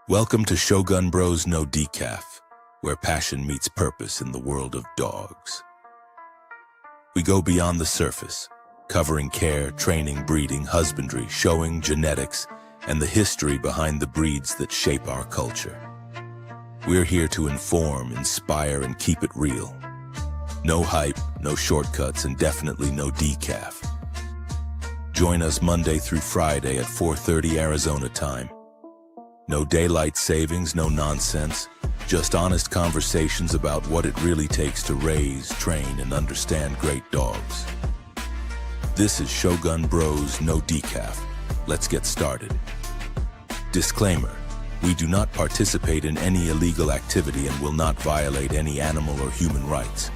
Welcome to Shogun Bros No DECAFF, where passion meets purpose in the world of dogs. We go beyond the surface, covering care, training, breeding, husbandry, showing, genetics, and the history behind the breeds that shape our culture. We're here to inform, inspire, and keep it real. No hype, no shortcuts, and definitely no DECAFF. Join us Monday through Friday at 4:30 Arizona time. No daylight savings, no nonsense, just honest conversations about what it really takes to raise, train, and understand great dogs. This is Shogun Bros No DECAFF. Let's get started. Disclaimer: we do not participate in any illegal activity and will not violate any animal or human rights.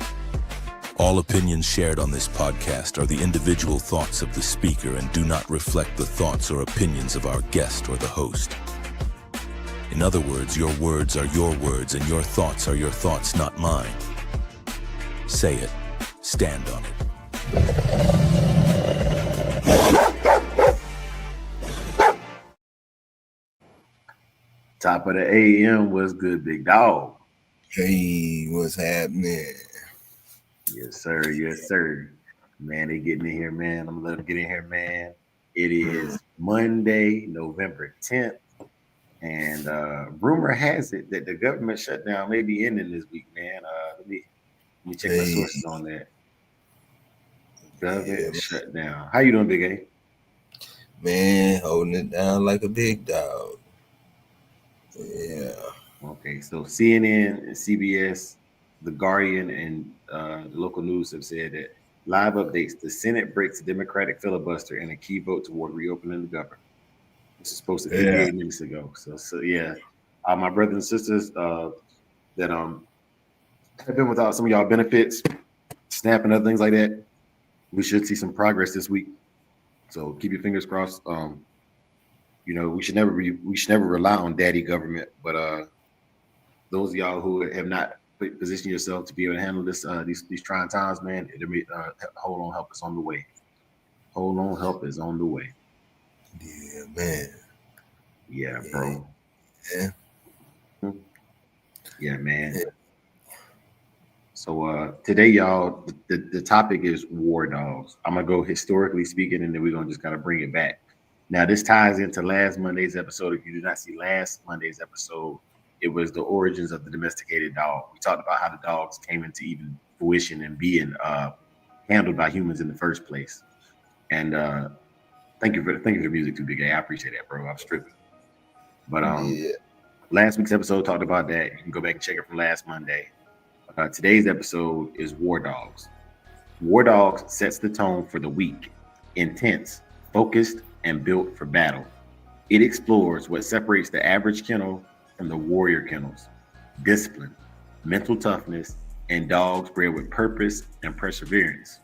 All opinions shared on this podcast are the individual thoughts of the speaker and do not reflect the thoughts or opinions of our guest or the host. In other words, your words are your words and your thoughts are your thoughts, not mine. Say it. Stand on it. Top of the AM, what's good, big dog? Hey, what's happening? Yes, sir. Yes, sir. Man, they getting in here, man. I'm gonna let them get in here, man. It is Monday, November 10th. And rumor has it that the government shutdown may be ending this week, man. Let me check my sources on that. Government shutdown. How you doing, Big A? Man, holding it down like a big dog. Yeah. Okay, so CNN and CBS, The Guardian, and the local news have said that live updates: the Senate breaks the Democratic filibuster in a key vote toward reopening the government. This is supposed to be 58 minutes ago. So yeah, my brothers and sisters that have been without some of y'all benefits, SNAP and other things like that, we should see some progress this week. So keep your fingers crossed. We should never rely on daddy government, but those of y'all who have not positioned yourself to be able to handle this these trying times, man, hold on, help is on the way. Hold on, help is on the way. Yeah, man. Yeah, bro. Yeah, man. Yeah. So today, y'all, the topic is war dogs. I'm gonna go historically speaking, and then we're gonna just kind of bring it back. Now, this ties into last Monday's episode. If you did not see last Monday's episode, it was the origins of the domesticated dog. We talked about how the dogs came into even fruition and being handled by humans in the first place. And thank you for the music too, Big A. I appreciate that, bro. I'm stripping. But last week's episode talked about that. You can go back and check it from last Monday. Today's episode is War Dogs. War Dogs sets the tone for the week: intense, focused, and built for battle. It explores what separates the average kennel from the warrior kennels: discipline, mental toughness, and dogs bred with purpose and perseverance.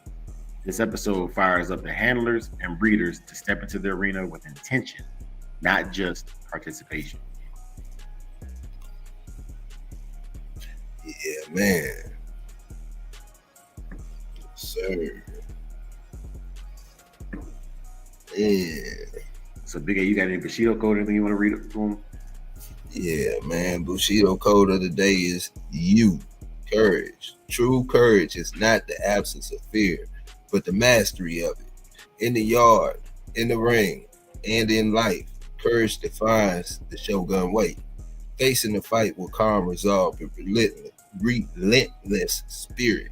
This episode fires up the handlers and breeders to step into the arena with intention, not just participation. Yeah, man. Sir. Yeah. So, Big A, you got any Bushido code? Anything you want to read up to them? Yeah, man. Bushido code of the day is you. Courage. True courage is not the absence of fear, but the mastery of it. In the yard, in the ring, and in life, courage defines the Shogun way. Facing the fight with calm resolve and relentless spirit.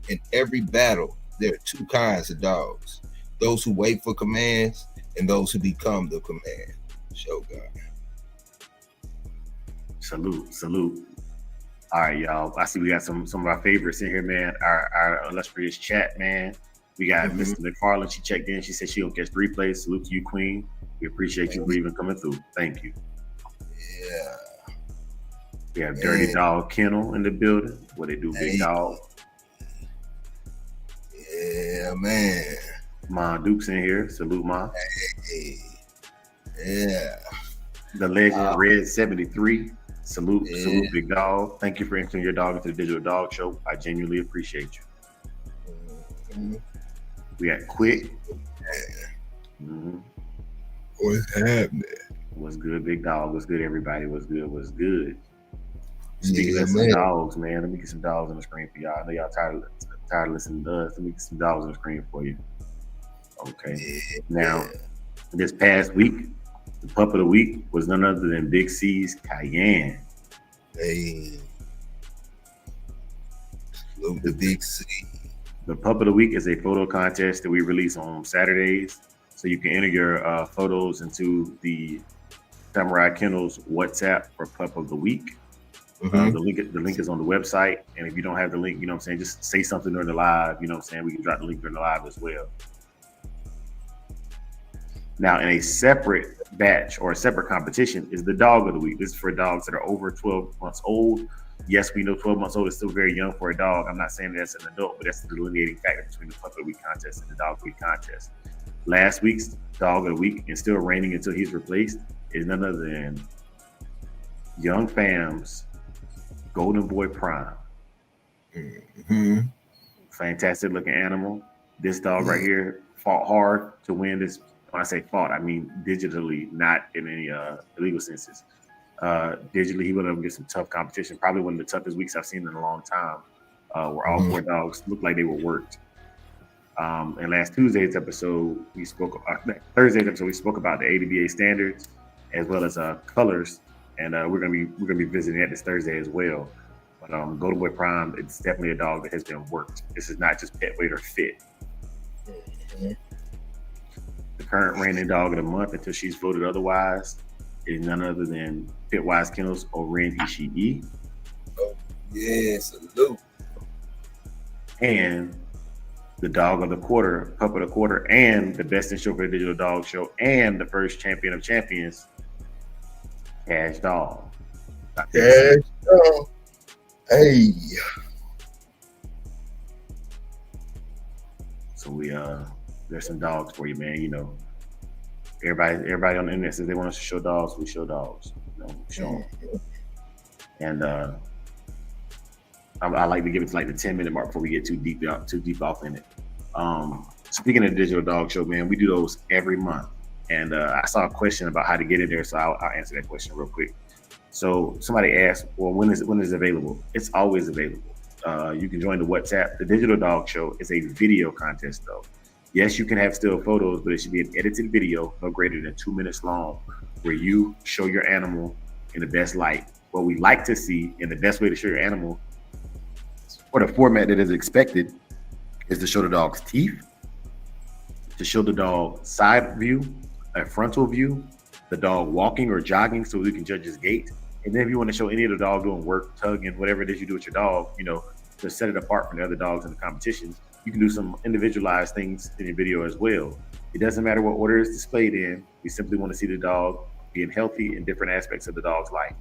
In every battle, there are two kinds of dogs: those who wait for commands and those who become the command. Shogun. Salute. All right, y'all. I see we got some of our favorites in here, man. Our illustrious chat, man. We got Mr. McFarland. She checked in. She said she don't catch the replays. Salute to you, Queen. We appreciate you for even coming through. Thank you. Yeah. We have Dirty Dog Kennel in the building. What they do, big dog? Yeah, man. Ma Duke's in here. Salute, Ma. Hey. Yeah. The legend Red 73. Salute, big dog. Thank you for entering your dog into the Digital Dog Show. I genuinely appreciate you. Mm-hmm. We got Quick. What's happening? What's good, big dog? What's good, everybody? What's good? What's good? Speaking Yeah, of some man. dogs, man, let me get some dogs on the screen for y'all. I know y'all tired of listening to us. Let me get some dogs on the screen for you. Okay. Yeah. Now, this past week, the pup of the week was none other than Big C's Cayenne. Hey. Salute the Big C. The pup of the week is a photo contest that we release on Saturdays. So you can enter your photos into the Samurai Kennels WhatsApp for pup of the week. Mm-hmm. The link is on the website. And if you don't have the link, you know what I'm saying, just say something during the live. You know what I'm saying? We can drop the link during the live as well. Now, in a separate batch or a separate competition is the dog of the week. This is for dogs that are over 12 months old. Yes, we know 12 months old is still very young for a dog. I'm not saying that's an adult, but that's the delineating factor between the pup of the week contest and the dog of the week contest. Last week's dog of the week, and still reigning until he's replaced, is none other than Young Fam's Golden Boy Prime. Mm-hmm. Fantastic looking animal. This dog right here fought hard to win this. When I say fought, I mean digitally, not in any illegal senses. Digitally, he went up against some tough competition. Probably one of the toughest weeks I've seen in a long time, where all four dogs looked like they were worked. And last Tuesday's episode, Thursday's episode, we spoke about the ADBA standards as well as colors, and we're gonna be visiting that this Thursday as well. But Golden Boy Prime, it's definitely a dog that has been worked. This is not just pet weight or fit. Mm-hmm. The current reigning dog of the month, until she's voted otherwise, is none other than Pitwise Kennels Oren Ishii. Oh, yeah, salute. And the dog of the quarter, pup of the quarter, and the best in show for the digital dog show, and the first champion of champions, Cash Dog. Cash Dog. Hey. So there's some dogs for you, man. You know, everybody on the internet says they want us to show dogs. We show dogs. You know, we show them. And I like to give it to like the 10-minute mark before we get too deep off in it. Speaking of the digital dog show, man, we do those every month. And I saw a question about how to get in there, so I'll answer that question real quick. So somebody asked, well, when is it available? It's always available. You can join the WhatsApp. The digital dog show is a video contest, though. Yes, you can have still photos, but it should be an edited video no greater than 2 minutes long, where you show your animal in the best light. What we like to see, and the best way to show your animal, or the format that is expected, is to show the dog's teeth, to show the dog side view, a frontal view, the dog walking or jogging so we can judge his gait. And then if you want to show any of the dog doing work, tugging, whatever it is you do with your dog, you know, to set it apart from the other dogs in the competition, you can do some individualized things in your video as well. It doesn't matter what order it's displayed in. We simply want to see the dog being healthy in different aspects of the dog's life.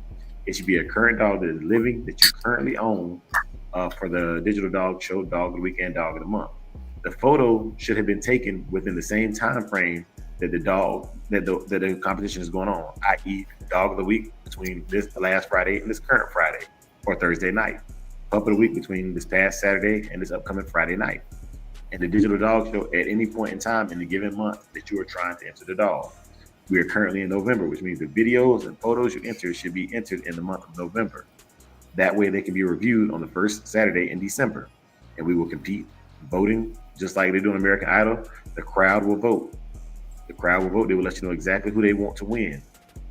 It should be a current dog that is living, that you currently own, for the digital dog show, dog of the week and dog of the month. The photo should have been taken within the same time frame that the competition is going on, i.e. dog of the week between this last Friday and this current Friday, or Thursday night. Pup of the week between this past Saturday and this upcoming Friday night. And the digital dog show at any point in time in the given month that you are trying to enter the dog. We are currently in November, which means the videos and photos you enter should be entered in the month of November. That way they can be reviewed on the first Saturday in December. And we will compete voting, just like they do in American Idol. The crowd will vote. The crowd will vote. They will let you know exactly who they want to win.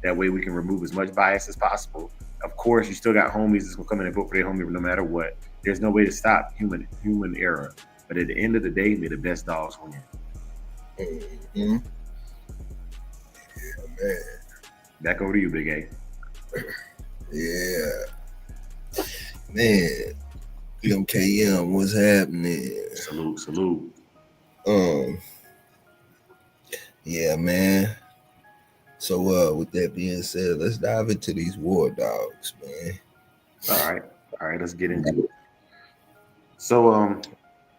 That way we can remove as much bias as possible. Of course, you still got homies that's gonna come in and vote for their homie no matter what. There's no way to stop human error. But at the end of the day, may the best dogs win. Mm-hmm. Yeah, man. Back over to you, Big A. Yeah. Man. MKM, what's happening? Salute. Yeah, man. So with that being said, let's dive into these war dogs, man. All right, let's get into it. So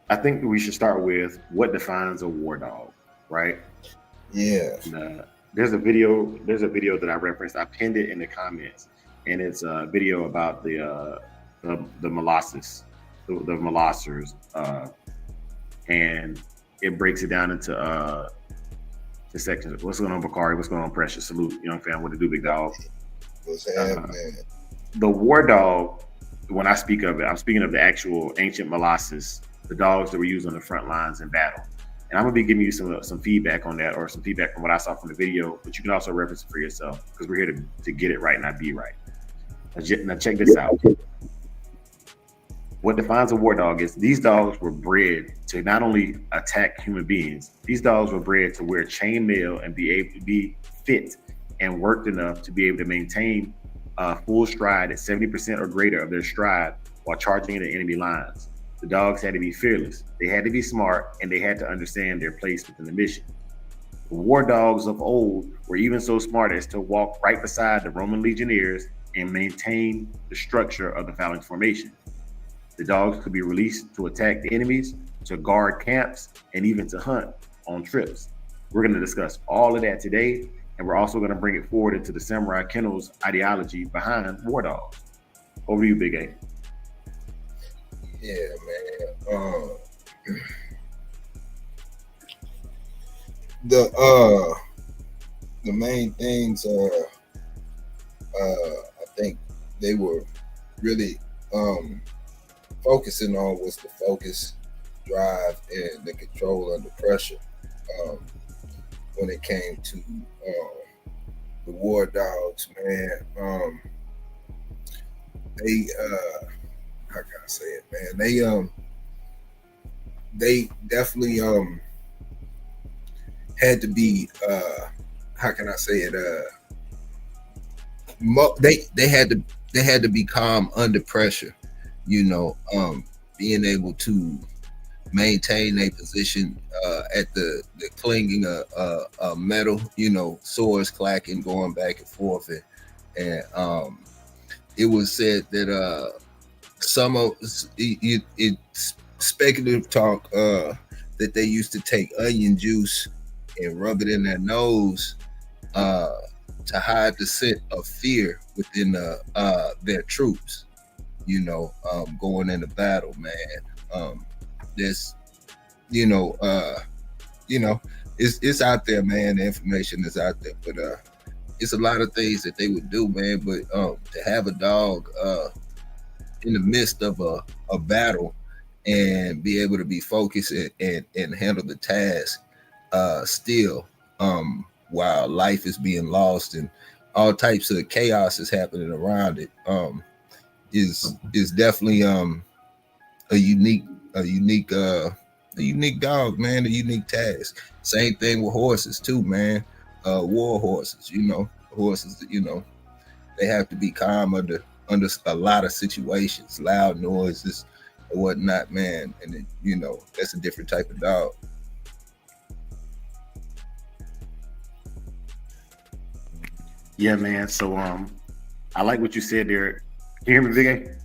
I think we should start with what defines a war dog, right? Yeah. And, there's a video that I referenced. I pinned it in the comments, and it's a video about the molosses, the molasses, and it breaks it down into the section. What's going on, Bakari? What's going on, Precious? Salute. You know what I'm saying? What to do, big dog? What's happening? The war dog, when I speak of it, I'm speaking of the actual ancient molossus, the dogs that were used on the front lines in battle. And I'm gonna be giving you some feedback on that, or some feedback from what I saw from the video, but you can also reference it for yourself, because we're here to get it right, not be right. Now check this out. What defines a war dog is these dogs were bred to not only attack human beings, these dogs were bred to wear chainmail and be able to be fit and worked enough to be able to maintain full stride at 70% or greater of their stride while charging into enemy lines. The dogs had to be fearless, they had to be smart, and they had to understand their place within the mission. The war dogs of old were even so smart as to walk right beside the Roman legionnaires and maintain the structure of the phalanx formation. The dogs could be released to attack the enemies, to guard camps, and even to hunt on trips. We're going to discuss all of that today, and we're also going to bring it forward into the Samurai Kennels ideology behind war dogs. Over to you, Big A. Yeah, man. The main things I think they were really focusing on was the focus, drive, and the control under pressure. When it came to the war dogs, man, they how can I say it, man? They definitely had to be how can I say it? They had to be calm under pressure, you know, being able to maintain a position at the clinging of metal, you know, swords clacking, going back and forth, and it was said that some of it's speculative talk that they used to take onion juice and rub it in their nose to hide the scent of fear within their troops, you know, going into battle, man. This, you know, it's out there, man. The information is out there, but it's a lot of things that they would do, man. But to have a dog in the midst of a battle and be able to be focused and handle the task still, while life is being lost and all types of chaos is happening around it, is definitely a unique dog, man, a unique task. Same thing with horses too, man. War horses, you know, horses, you know, they have to be calm under a lot of situations, loud noises and whatnot, man. And it, you know, that's a different type of dog. Yeah, man. So I like what you said there. Can you hear me, Big A?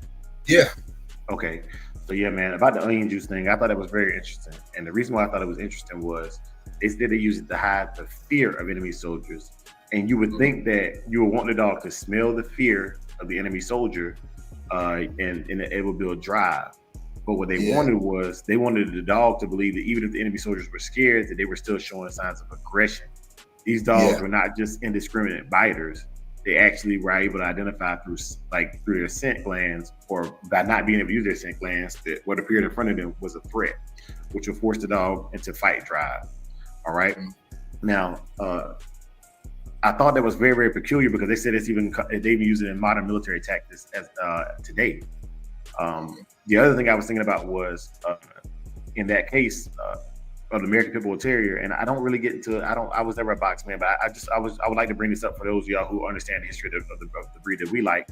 Yeah. Okay. So yeah, man, about the onion juice thing, I thought that was very interesting. And the reason why I thought it was interesting was they said they use it to hide the fear of enemy soldiers. And you would think that you would want the dog to smell the fear of the enemy soldier and able to build drive. But what they wanted was they wanted the dog to believe that even if the enemy soldiers were scared, that they were still showing signs of aggression. These dogs were not just indiscriminate biters. They actually were able to identify through their scent glands, or by not being able to use their scent glands, that what appeared in front of them was a threat, which would force the dog into fight drive. All right. Now, I thought that was very, very peculiar because they said they even use it in modern military tactics as today. The other thing I was thinking about was in that case of the American Pit Bull Terrier, and I don't really get into I was never a box man, but I would like to bring this up for those of y'all who understand the history of the breed that we like.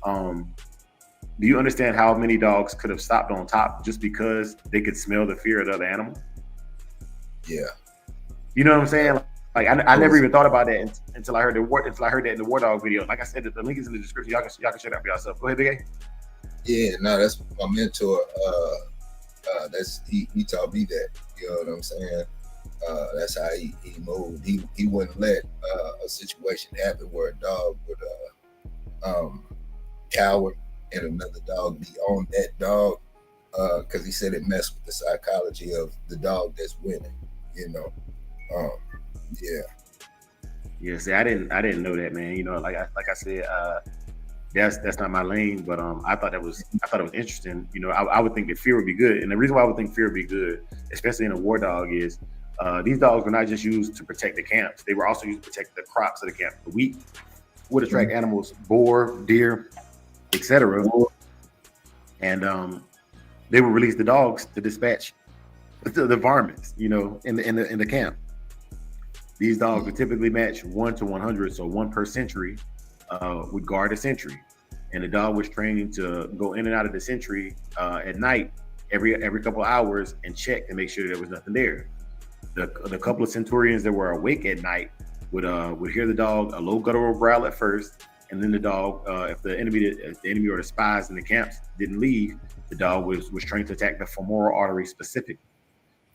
Do you understand how many dogs could have stopped on top just because they could smell the fear of the other animal? Yeah. You know what I'm saying? Like I never even thought about that until I heard that in the War Dog video. Like I said, the link is in the description. Y'all can check that for yourself. Go ahead, Big A. Yeah, no, that's my mentor. That's he taught me that. You know what I'm saying? That's how he moved. He wouldn't let a situation happen where a dog would cower and another dog be on that dog, because he said it messed with the psychology of the dog that's winning. You know, Yeah. Yeah, see, I didn't know that, man. You know, like I said, that's not my lane, but I thought it was interesting. You know, I would think that fear would be good, and the reason why I would think fear would be good, especially in a war dog, is these dogs were not just used to protect the camps; they were also used to protect the crops of the camp. The wheat would attract animals, boar, deer, etc., and they would release the dogs to dispatch the varmints, you know, in the camp. These dogs would typically match 1 to 100, so 1 per century would guard a century, and the dog was trained to go in and out of the century at night every couple of hours and check to make sure there was nothing there. The couple of centurions that were awake at night would hear the dog a low guttural growl at first, and then the dog, if the enemy or the spies in the camps didn't leave, the dog was trained to attack the femoral artery specifically.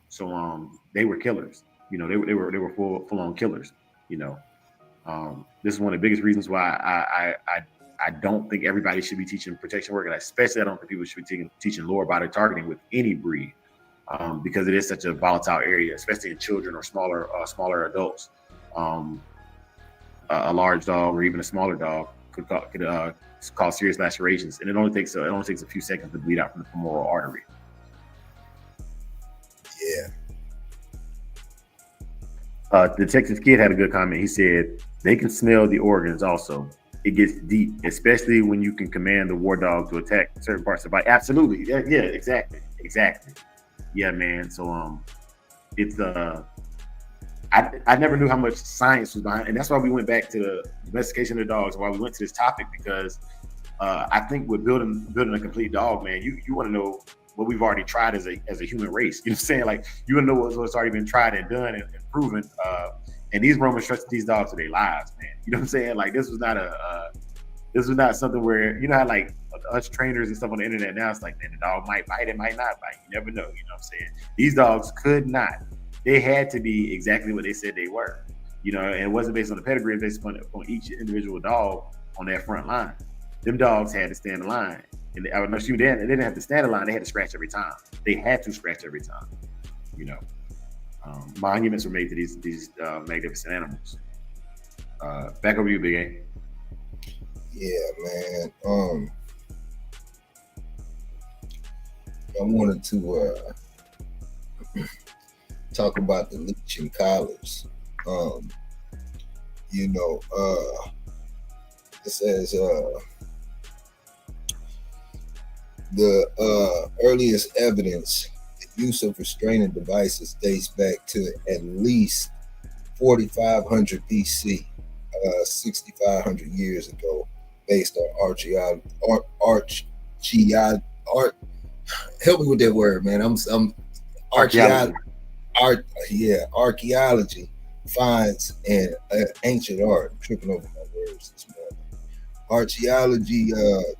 So they were killers. You know, they were full on killers. You know, this is one of the biggest reasons why I don't think everybody should be teaching protection work, and especially I don't think people should be teaching lower body targeting with any breed, because it is such a volatile area, especially in children or smaller adults. A large dog or even a smaller dog could cause serious lacerations, and it only takes a few seconds to bleed out from the femoral artery. Yeah. The Texas Kid had a good comment. He said they can smell the organs also. It gets deep, especially when you can command the war dog to attack certain parts of the body. Absolutely. Yeah, exactly. Yeah, man. So it's I never knew how much science was behind, and that's why we went back to the domestication of the dogs, why we went to this topic, because I think with building a complete dog, man, you want to know what we've already tried as a human race. You know what I'm saying? Like, you want to know what's already been tried and done and proven. And these Romans trusted these dogs with their lives, man. You know what I'm saying? Like, this was not something where, you know how like us trainers and stuff on the internet now, it's like, man, the dog might bite, it might not bite. You never know. You know what I'm saying? These dogs could not. They had to be exactly what they said they were. You know, and it wasn't based on the pedigree, it was based on each individual dog on their front line. Them dogs had to stand in line. And I would know they didn't have to stand in line, they had to scratch every time. They had to scratch every time. You know. Monuments were made to these magnificent animals. Back over to you, Big A. Yeah, man. I wanted to talk about the leech and collars. You know, it says the earliest evidence, the use of restraining devices dates back to at least 4,500 BC, 6,500 years ago, based on help me with that word, man. Archaeology finds an ancient art. I'm tripping over my words this morning. Archaeology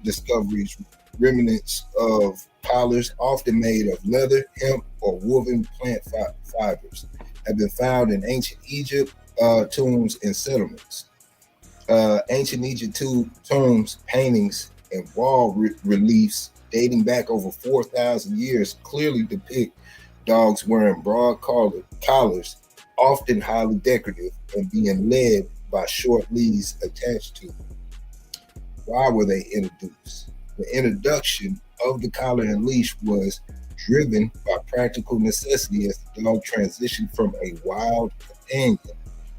discoveries remnants of collars, often made of leather, hemp, or woven plant fibers, have been found in ancient Egypt tombs and settlements. Ancient Egypt tombs, paintings, and wall reliefs dating back over 4,000 years clearly depict dogs wearing broad collars, often highly decorative, and being led by short leads attached to them. Why were they introduced? The introduction of the collar and leash was driven by practical necessity as the dog transitioned from a wild companion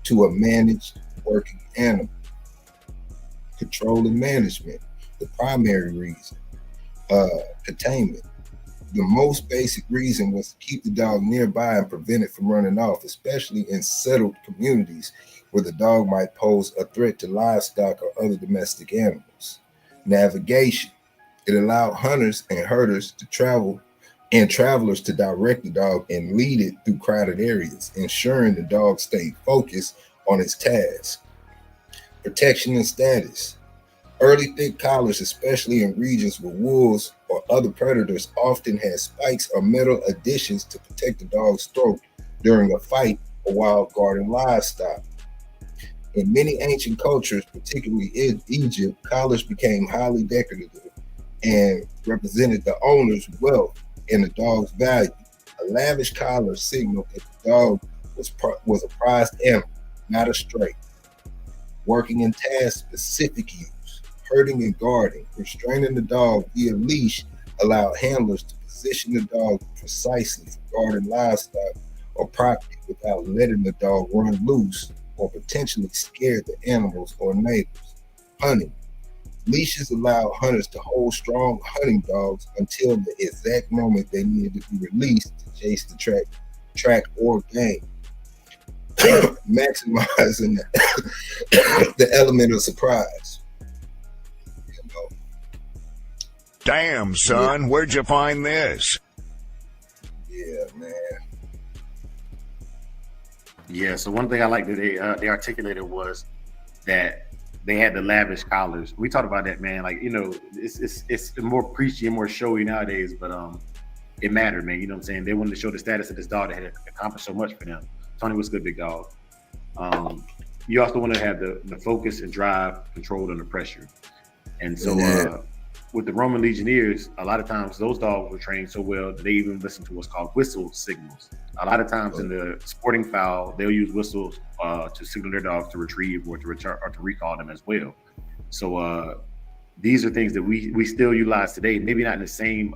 to a managed working animal. Control and management, the primary reason. Containment. The most basic reason was to keep the dog nearby and prevent it from running off, especially in settled communities where the dog might pose a threat to livestock or other domestic animals. Navigation. It allowed hunters and herders to travel and travelers to direct the dog and lead it through crowded areas, ensuring the dog stayed focused on its task. Protection and status. Early thick collars, especially in regions with wolves or other predators, often had spikes or metal additions to protect the dog's throat during a fight or while guarding livestock. In many ancient cultures, particularly in Egypt, collars became highly decorative and represented the owner's wealth and the dog's value. A lavish collar signaled that the dog was a prized animal, not a stray. Working in task-specific use, herding and guarding, restraining the dog via leash allowed handlers to position the dog precisely for guarding livestock or property without letting the dog run loose or potentially scare the animals or neighbors. Hunting. Leashes allowed hunters to hold strong hunting dogs until the exact moment they needed to be released to chase the track or game. Maximizing the element of surprise. You know? Damn, son, where'd you find this? Yeah, man. Yeah, so one thing I like that they articulated was that they had the lavish collars. We talked about that, man. Like, you know, it's more preachy and more showy nowadays, but it mattered, man. You know what I'm saying? They wanted to show the status of this dog that had accomplished so much for them. Tony was good, big dog. You also want to have the focus and drive controlled under pressure. And so with the Roman legionnaires, a lot of times those dogs were trained so well that they even listened to what's called whistle signals. A lot of times in the sporting foul, they'll use whistles to signal their dogs to retrieve or to return or to recall them as well. So these are things that we still utilize today, maybe not in the same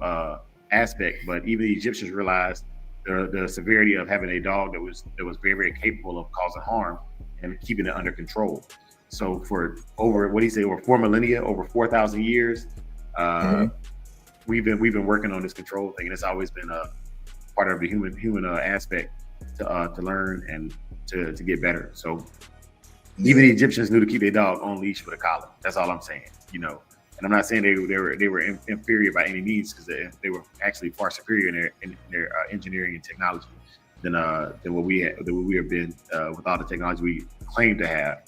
aspect, but even the Egyptians realized the severity of having a dog that was very, very capable of causing harm and keeping it under control. So for over 4 millennia, over 4,000 years, we've been working on this control thing, and it's always been a part of the human aspect to learn and to get better. So even the Egyptians knew to keep their dog on leash with a collar. That's all I'm saying, you know. And I'm not saying they were inferior by any means, because they were actually far superior in their engineering and technology than what we have been with all the technology we claim to have.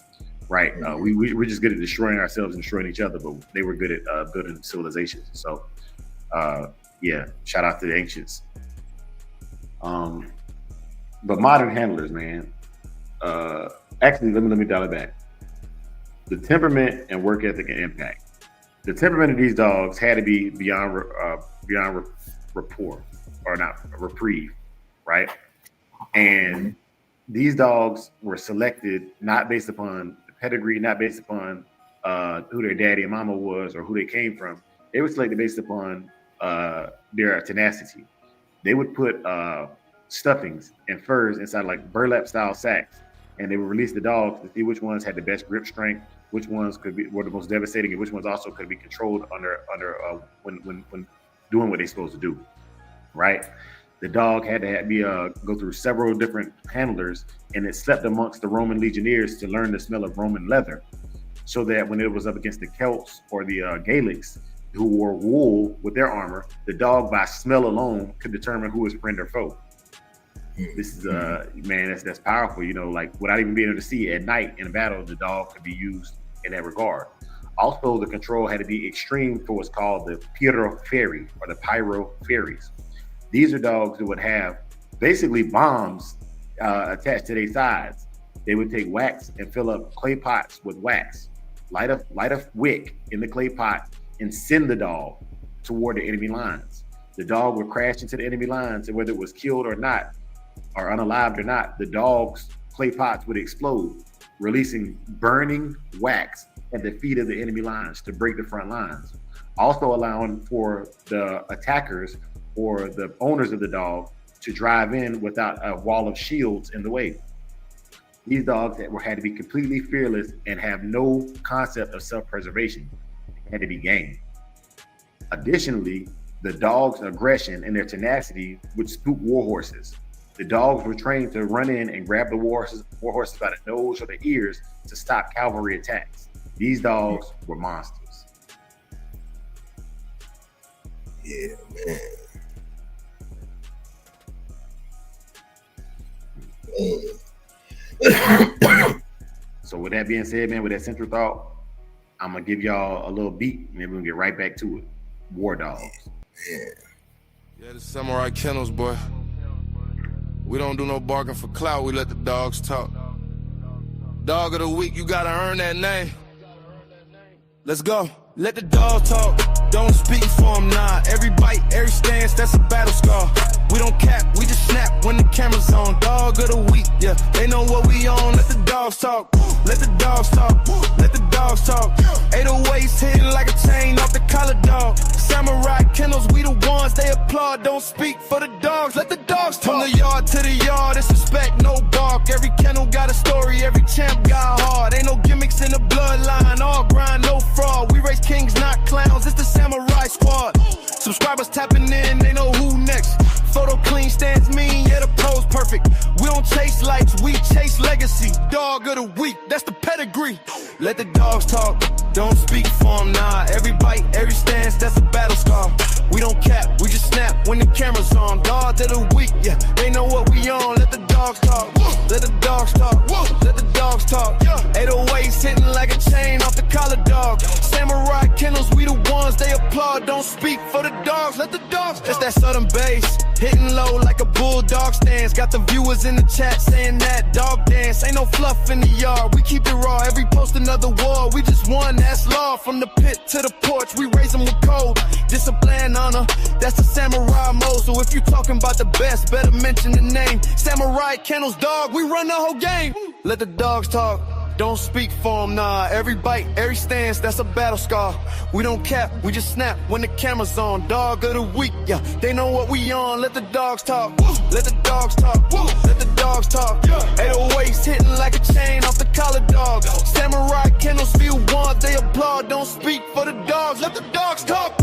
Right? We're just good at destroying ourselves and destroying each other, but they were good at building civilizations. So yeah, shout out to the ancients. But modern handlers, man. Actually, let me dial it back. The temperament and work ethic and impact. The temperament of these dogs had to be beyond rapport, or not reprieve, right? And these dogs were selected not based upon pedigree, not based upon who their daddy and mama was or who they came from. They were selected based upon their tenacity. They would put stuffings and furs inside like burlap style sacks, and they would release the dogs to see which ones had the best grip strength, which ones were the most devastating, and which ones also could be controlled under when doing what they're supposed to do. Right? The dog had to go through several different handlers, and it slept amongst the Roman legionnaires to learn the smell of Roman leather, so that when it was up against the Celts or the Gallics, who wore wool with their armor, the dog by smell alone could determine who was friend or foe. This is man, that's powerful. You know, like without even being able to see at night in a battle, the dog could be used in that regard. Also, the control had to be extreme for what's called the pyro fairy or the pyro fairies. These are dogs that would have basically bombs attached to their sides. They would take wax and fill up clay pots with wax, light a wick in the clay pot, and send the dog toward the enemy lines. The dog would crash into the enemy lines, and whether it was killed or not, or unalived or not, the dog's clay pots would explode, releasing burning wax at the feet of the enemy lines to break the front lines. Also allowing for the attackers or the owners of the dog to drive in without a wall of shields in the way. These dogs had to be completely fearless and have no concept of self-preservation. It had to be game. Additionally, the dog's aggression and their tenacity would spook war horses. The dogs were trained to run in and grab the war horses by the nose or the ears to stop cavalry attacks. These dogs were monsters. Yeah, man. So with that being said, man, with that central thought, I'm gonna give y'all a little beat, and then we're gonna get right back to it. War dogs. Yeah, the Samurai Kennels, boy. We don't do no barking for clout, we let the dogs talk. Dog of the week, you gotta earn that name. Let's go. Let the dog talk, don't speak for him, nah. Every bite, every stance, that's a battle scar. We don't cap, we just snap when the camera's on. Dog of the week, yeah. They know what we on. Let the dogs talk. Let the dogs talk. Let the dogs talk. 808s hitting like a chain off the collar, dog. Samurai Kennels, we the ones they applaud. Don't speak for the dogs. Let the dogs talk. From the yard to the yard, it's respect, no bark. Every kennel got a story, every champ got hard. Ain't no gimmicks in the bloodline, all grind, no fraud. We raise kings, not clowns. It's the Samurai Squad. Subscribers tapping in, they know who next. Photo clean, stands mean, yeah, the pro's perfect. We don't chase lights, we chase legacy. Dog of the week, that's the pedigree. Let the dogs talk, don't speak for them, nah. Every bite, every stance, that's a battle scar. We don't cap, we just snap when the camera's on. Dog of the week, yeah, they know what we on. Let the dogs talk, let the dogs talk, let the dogs talk. 808s hitting like a chain off the collar, dog. Samurai Kennels, we the ones they applaud. Don't speak for the dogs, let the dogs talk. It's that southern bass, hitting low like a bulldog stance. Got the viewers in the chat saying that dog dance. Ain't no fluff in the yard, we keep it raw. Every post another war, we just won, that's law. From the pit to the porch, we raise them with code. Discipline, honor, that's the samurai mode. So if you talking about the best, better mention the name. Samurai Kennels, dog, we run the whole game. Let the dogs talk, don't speak for them, nah. Every bite, every stance, that's a battle scar. We don't cap, we just snap when the camera's on. Dog of the week, yeah, they know what we on. Let the dogs talk, let the dogs talk, let the dogs talk. 808s hitting like a chain off the collar, dog. Samurai Kennels, feel one, they applaud. Don't speak for the dogs, let the dogs talk.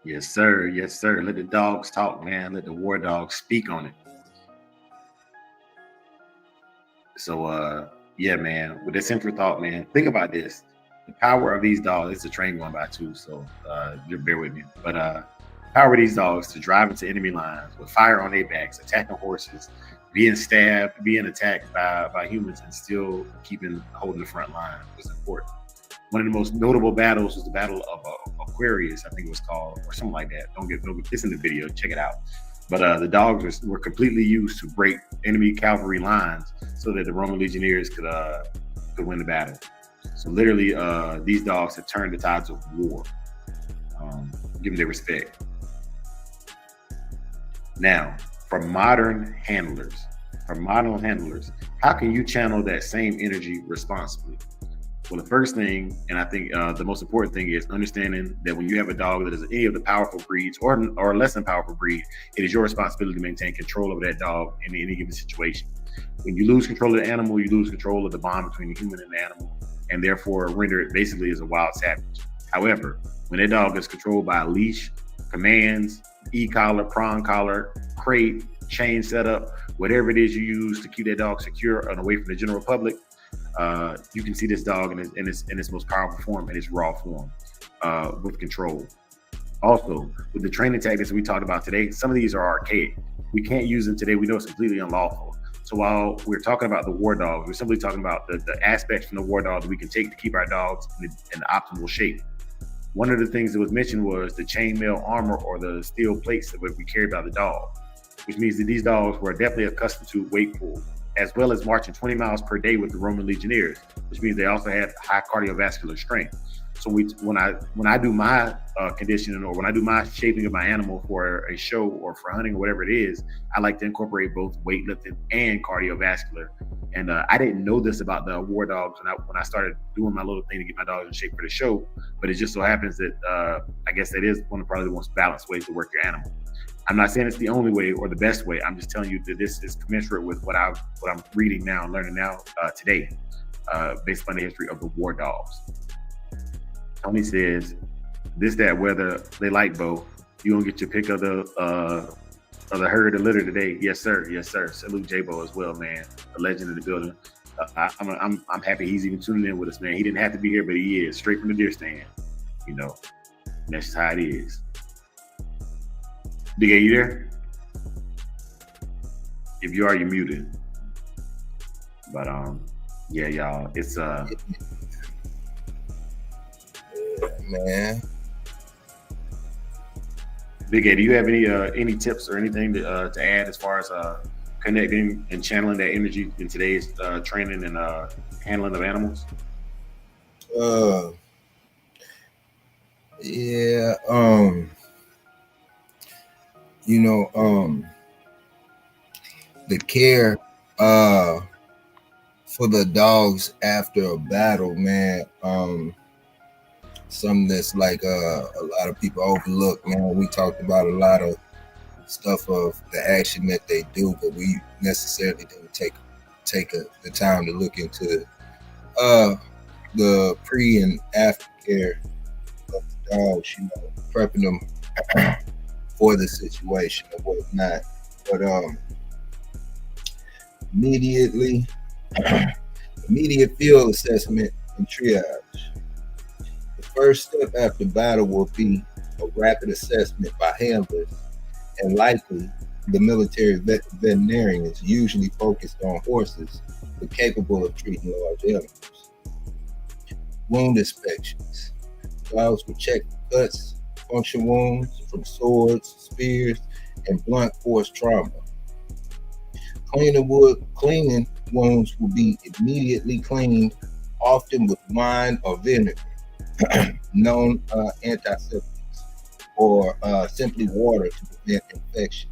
Yes, sir. Yes, sir. Let the dogs talk, man. Let the war dogs speak on it. So, yeah, man. With this info thought, man, think about this. The power of these dogs. It's a train going by too, so just bear with me. But power of these dogs to drive into enemy lines with fire on their backs, attacking horses, being stabbed, being attacked by humans, and still holding the front line was important. One of the most notable battles was the Battle of Aquarius, I think it was called, or something like that. It's in the video, check it out. But the dogs were completely used to break enemy cavalry lines so that the Roman legionnaires could win the battle. So literally, these dogs have turned the tides of war. Give them their respect. Now, for modern handlers, how can you channel that same energy responsibly? Well, the first thing, and I think the most important thing, is understanding that when you have a dog that is any of the powerful breeds or less than powerful breed, it is your responsibility to maintain control over that dog in any given situation. When you lose control of the animal, you lose control of the bond between the human and the animal, and therefore render it basically as a wild savage. However, when that dog is controlled by a leash, commands, e-collar, prong collar, crate, chain setup, whatever it is you use to keep that dog secure and away from the general public, you can see this dog in its most powerful form, in its raw form, with control. Also, with the training tactics we talked about today, some of these are archaic. We can't use them today. We know it's completely unlawful. So while we're talking about the war dogs, we're simply talking about the aspects from the war dog that we can take to keep our dogs in optimal shape. One of the things that was mentioned was the chainmail armor or the steel plates that we carry by the dog, which means that these dogs were definitely accustomed to weight pull, as well as marching 20 miles per day with the Roman legionnaires, which means they also had high cardiovascular strength. So when I do my conditioning, or when I do my shaping of my animal for a show or for hunting or whatever it is, I like to incorporate both weightlifting and cardiovascular. And I didn't know this about the war dogs when I started doing my little thing to get my dogs in shape for the show, but it just so happens that I guess that is one of probably the most balanced ways to work your animal. I'm not saying it's the only way or the best way. I'm just telling you that this is commensurate with what I'm reading now and learning now today, based on the history of the war dogs. Tony says, this, that, whether they like both, you gonna get your pick of the herd of litter today. Yes, sir. Yes, sir. Salute J-Bo as well, man. A legend in the building. I'm happy he's even tuning in with us, man. He didn't have to be here, but he is, straight from the deer stand. You know, and that's just how it is. Big A, you there? If you are, you're muted. But yeah, y'all, it's man. Big A, do you have any tips or anything to add as far as connecting and channeling that energy in today's training and handling of animals? Yeah. The care for the dogs after a battle, man. Something that's like a lot of people overlook, man. We talked about a lot of stuff of the action that they do, but we necessarily didn't take the time to look into the pre and after care of the dogs, prepping them for the situation or whatnot. But immediate field assessment and triage. The first step after battle will be a rapid assessment by handlers, and likely the military veterinarians, usually focused on horses, but capable of treating large animals. Wound inspections. Dogs will check for cuts, puncture wounds from swords, spears, and blunt force trauma. Cleaning wounds will be immediately cleaned, often with wine or vinegar, known antiseptics, or simply water to prevent infection.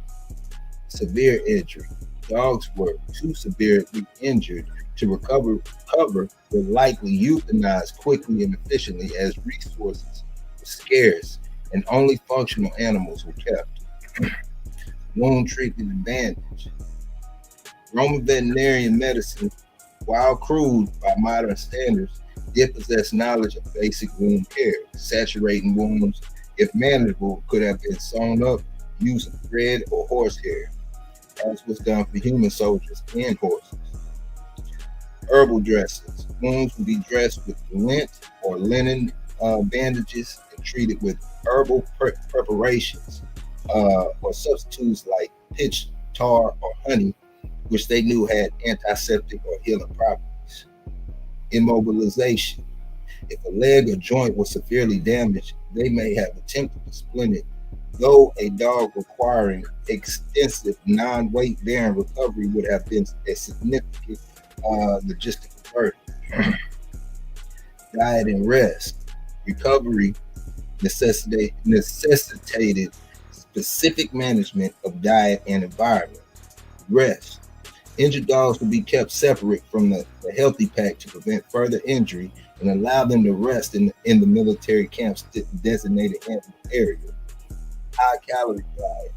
Severe injury. Dogs were too severely injured to recover were likely euthanized quickly and efficiently, as resources were scarce and only functional animals were kept. Wound treatment and bandage. Roman veterinarian medicine, while crude by modern standards, did possess knowledge of basic wound care. Saturating wounds, if manageable, could have been sewn up using thread or horsehair, as was done for human soldiers and horses. Herbal dressings. Wounds would be dressed with lint or linen bandages and treated with herbal preparations or substitutes like pitch, tar, or honey, which they knew had antiseptic or healing properties. Immobilization. If a leg or joint was severely damaged, they may have attempted to splint it, though a dog requiring extensive non-weight bearing recovery would have been a significant logistical burden. Diet and rest. Recovery necessitated specific management of diet and environment. Rest. Injured dogs will be kept separate from the healthy pack to prevent further injury and allow them to rest in the military camp's designated area. High-calorie diet.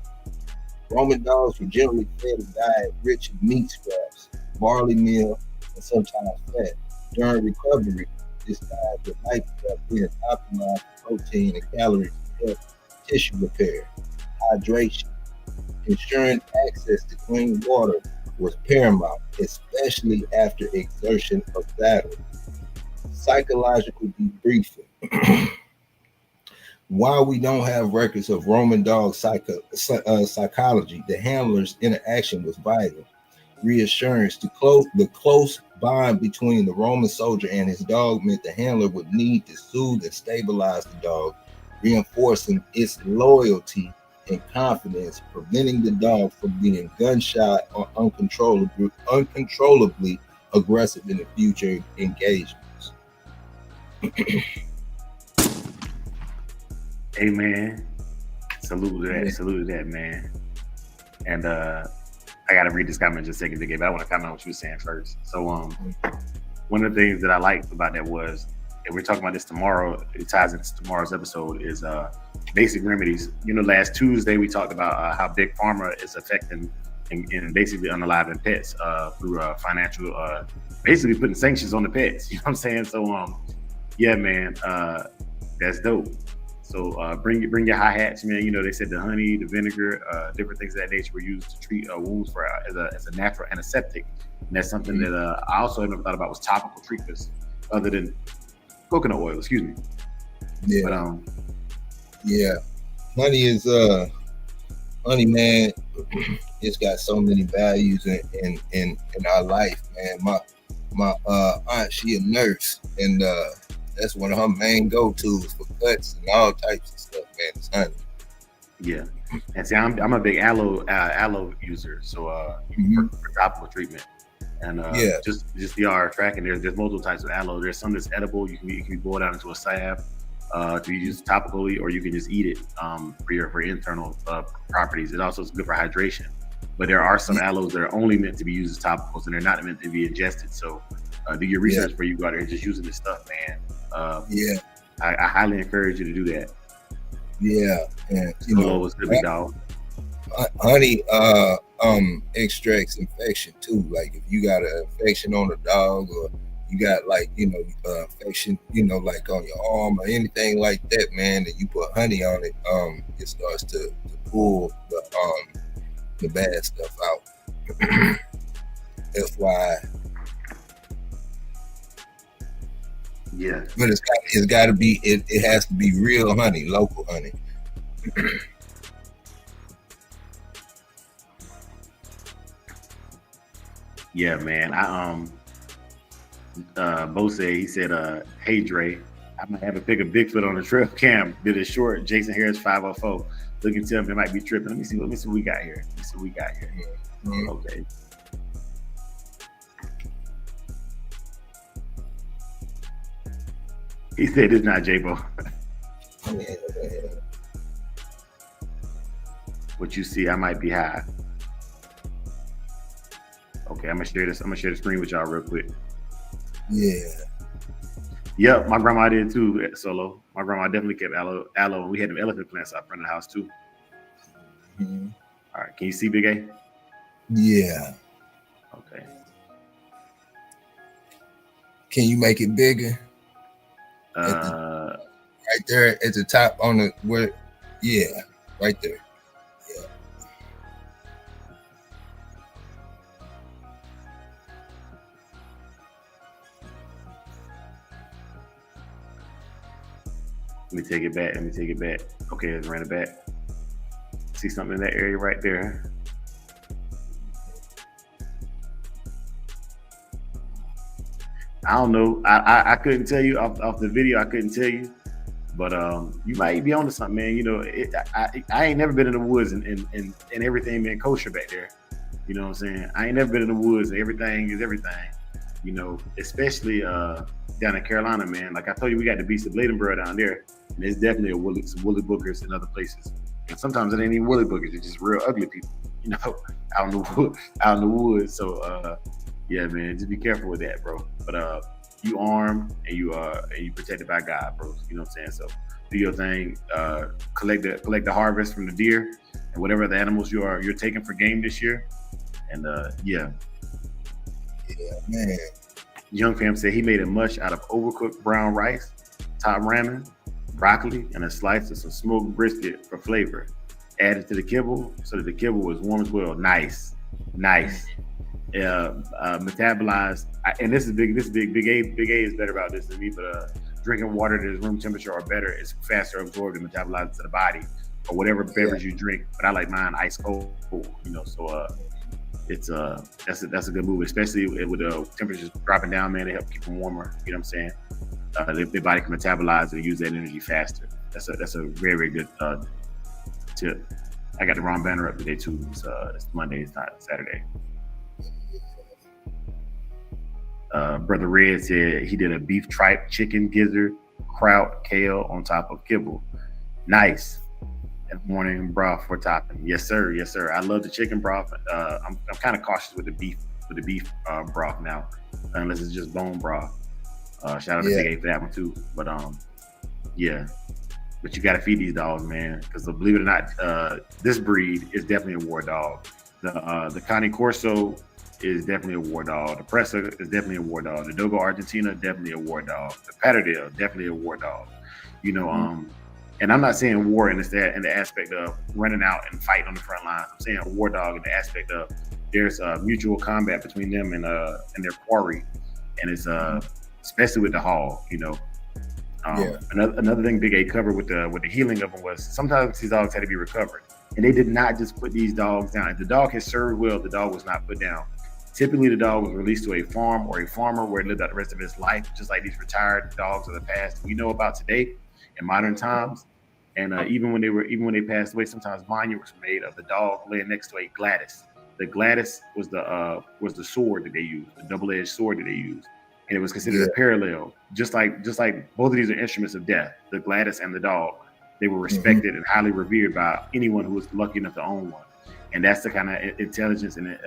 Roman dogs were generally fed a diet rich in meat scraps, barley meal, and sometimes fat. During recovery, this diet would likely have been optimized for protein and calories to help tissue repair. Hydration. Ensuring access to clean water was paramount, especially after exertion of battle. Psychological debriefing. While we don't have records of Roman dog psychology, the handler's interaction was vital. Reassurance to the close bond between the Roman soldier and his dog meant the handler would need to soothe and stabilize the dog, reinforcing its loyalty and confidence, preventing the dog from being gun-shy or uncontrollably aggressive in the future engagements. Amen. Salute to that, man. And I gotta read this comment in just a second, but I want to comment on what you were saying first. So one of the things that I liked about that was, and we're talking about this tomorrow, it ties into tomorrow's episode, is basic remedies. Last Tuesday we talked about how Big Pharma is affecting and basically unaliving pets through financial, basically putting sanctions on the pets. You know what I'm saying? So yeah, man, that's dope. So bring your hi-hats, man. They said the honey, the vinegar, different things of that nature were used to treat wounds for as a natural antiseptic. And that's something that I also never thought about was topical treatments other than coconut oil. Excuse me. Yeah. But, yeah. Honey, man. It's got so many values in our life, man. My aunt, she a nurse, and that's one of her main go-tos for cuts and all types of stuff, man. It's honey. Yeah. And see, I'm a big aloe user, so for topical treatment. And just the RF tracking, there's multiple types of aloe. There's some that's edible. You can be boiled out into a salve to use topically, or you can just eat it for internal properties. It also is good for hydration. But there are some aloes that are only meant to be used as topicals, and they're not meant to be ingested. So do your research before you go out there and just using this stuff, man. I highly encourage you to do that. Yeah, and what's good, big dog? Honey extracts infection too. Like if you got an infection on a dog, or you got infection, like on your arm or anything like that, man, and you put honey on it, it starts to pull the bad stuff out. That's why. Yeah, but it's got to be it has to be real honey, local honey. Yeah, man. Bo said, he said, hey Dre, I might have a pick of Bigfoot on the trail cam. Did it short. Jason Harris 504. Look and tell him it might be tripping. Let me see what we got here. Mm-hmm. Okay. He said it's not J-Bo. What you see, I might be high. Okay, I'm gonna share the screen with y'all real quick. Yeah. Yep, my grandma did too, Solo. My grandma definitely kept aloe, and we had them elephant plants out front of the house too. Mm-hmm. All right, can you see Big A? Yeah. Okay. Can you make it bigger? Right there at the top on the where, yeah, right there. Yeah. Let me take it back. Okay, let's run it back. See something in that area right there. I don't know. I couldn't tell you off the video. I couldn't tell you, but you might be onto something, man. I ain't never been in the woods and everything being kosher back there. You know what I'm saying? I ain't never been in the woods and everything is everything. Especially down in Carolina, man. Like I told you, we got the Beast of Bladenboro down there, and there's definitely some woolly bookers in other places. And sometimes it ain't even woolly bookers; it's just real ugly people, out in the woods. So. Yeah, man, just be careful with that, bro. But you armed and you protected by God, bro. You know what I'm saying? So do your thing. Collect the harvest from the deer and whatever the animals you're taking for game this year. And yeah, man. Young fam said he made a mush out of overcooked brown rice, top ramen, broccoli, and a slice of some smoked brisket for flavor. Added to the kibble so that the kibble was warm as well. Nice. Metabolized, and this is big. Big A is better about this than me. But drinking water that is room temperature or better is faster absorbed and metabolized to the body, or whatever beverage you drink. But I like mine ice cold. So it's that's a good move, especially with the temperatures dropping down, man. They help keep them warmer. You know what I'm saying? Their body can metabolize and use that energy faster. That's a very, very good tip. I got the wrong banner up today too. It's Monday. It's not Saturday. Brother Red said he did a beef tripe, chicken gizzard, kraut, kale on top of kibble. Nice. And morning broth for topping. Yes, sir. I love the chicken broth. I'm kind of cautious with the beef broth now, unless it's just bone broth. Shout out to Big A for that one too. But yeah. But you got to feed these dogs, man, because believe it or not, this breed is definitely a war dog. The Cane Corso is definitely a war dog. The Presa is definitely a war dog. The Dogo Argentina, definitely a war dog. The Patterdale, definitely a war dog. And I'm not saying war in the aspect of running out and fighting on the front lines. I'm saying a war dog in the aspect of there's mutual combat between them and their quarry, and it's especially with the hog. Another thing Big A covered with the healing of them was sometimes these dogs had to be recovered, and they did not just put these dogs down. If the dog has served well, the dog was not put down. Typically, the dog was released to a farm or a farmer where it lived out the rest of his life, just like these retired dogs of the past we know about today in modern times. And even when they passed away, sometimes monuments were made of the dog laying next to a Gladys. The Gladys was the sword that they used, the double-edged sword that they used, and it was considered a parallel. Just like both of these are instruments of death, the Gladys and the dog. They were respected and highly revered by anyone who was lucky enough to own one. And that's the kind of intelligence and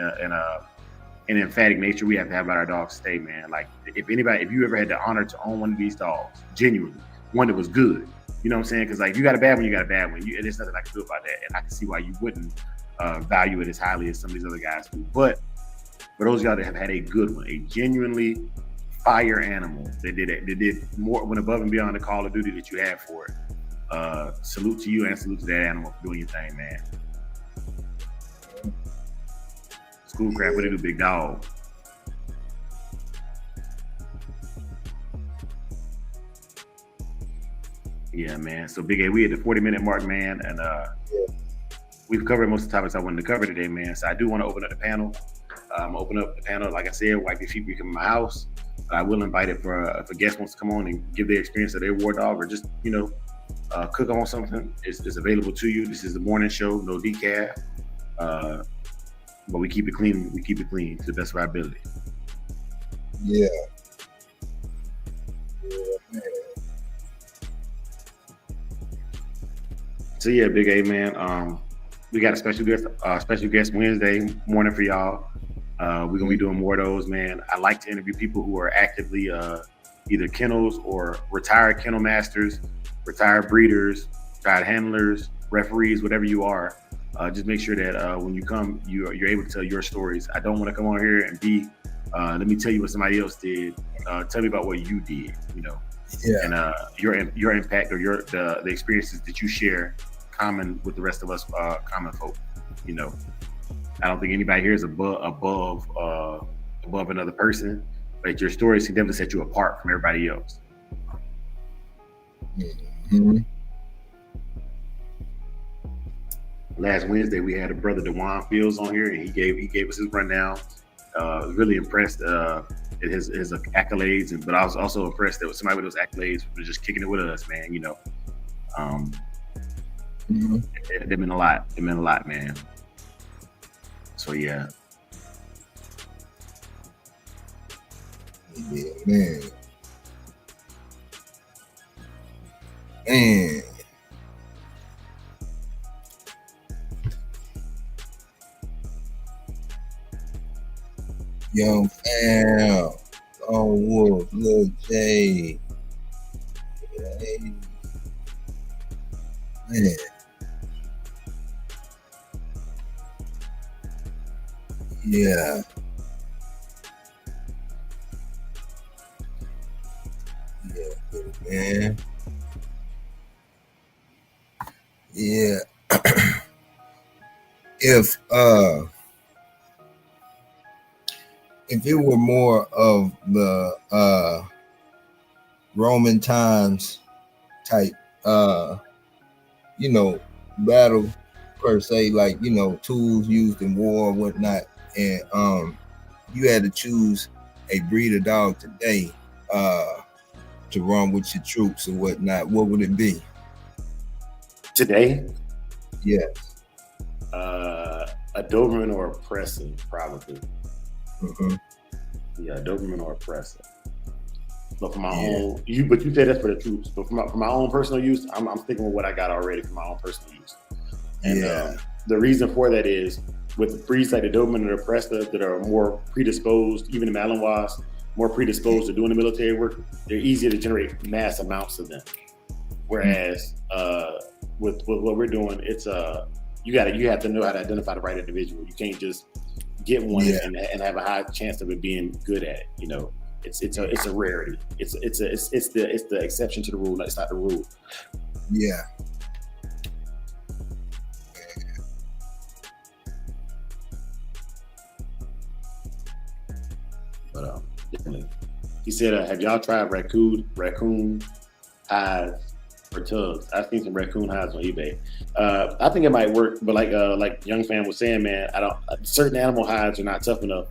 emphatic nature we have to have about our dogs today, man. Like if you ever had the honor to own one of these dogs, genuinely, one that was good, you know what I'm saying? Because like if you got a bad one, you got a bad one. There's nothing I can do about that. And I can see why you wouldn't value it as highly as some of these other guys do. But for those of y'all that have had a good one, a genuinely fire animal that did more, went above and beyond the call of duty that you had for it, salute to you and salute to that animal for doing your thing, man. Schoolcraft, what do you do, big dog? Yeah, man. So Big A, we at the 40-minute mark, man, and we've covered most of the topics I wanted to cover today, man. So I do want to open up the panel. Open up the panel, like I said, wipe your feet, become my house. I will invite it for if a guest wants to come on and give their experience of their war dog, or just cook on something. It's available to you. This is the morning show, no DECAFF. But we keep it clean. We keep it clean to the best of our ability. Yeah. Yeah, man. So yeah, Big A, man. We got a special guest Wednesday morning for y'all. We're gonna be doing more of those, man. I like to interview people who are actively either kennels or retired kennel masters, retired breeders, retired handlers, referees, whatever you are. Just make sure that when you come, you're able to tell your stories. I don't want to come on here and be, let me tell you what somebody else did. Tell me about what you did, Yeah. and your impact or the experiences that you share common with the rest of us common folk. I don't think anybody here is above another person, but your stories can definitely set you apart from everybody else. Mm-hmm. Last Wednesday, we had a brother Dewan Fields on here, and he gave us his rundown. Really impressed at his accolades, but I was also impressed that somebody with those accolades was just kicking it with us, man. Mm-hmm. They meant a lot. It meant a lot, man. So yeah. Yeah, man. Man. Young fam, Wolf, Lil J. Hey. Man. Yeah. Yeah, man. Yeah. If it were more of the Roman times type battle per se, like tools used in war and whatnot, and you had to choose a breed of dog today to run with your troops or whatnot, what would it be? Today? Yeah. A Doberman or a Pressa, probably. Mm-hmm. Yeah, Doberman or a Pressa. But for my own, you said that's for the troops. But for my own personal use, I'm sticking with what I got already for my own personal use. And the reason for that is with the breeds like the Doberman or the Pressa that are more predisposed, even the Malinois, more predisposed to doing the military work, they're easier to generate mass amounts of them. Whereas with what we're doing, it's you have to know how to identify the right individual. You can't just get one and have a high chance of it being good at it. It's a rarity. It's the exception to the rule. It's not the rule. Yeah. But definitely. He said, "Have y'all tried raccoon hides or tugs?" I've seen some raccoon hides on eBay. I think it might work, but like Young Fan was saying, man, certain animal hides are not tough enough.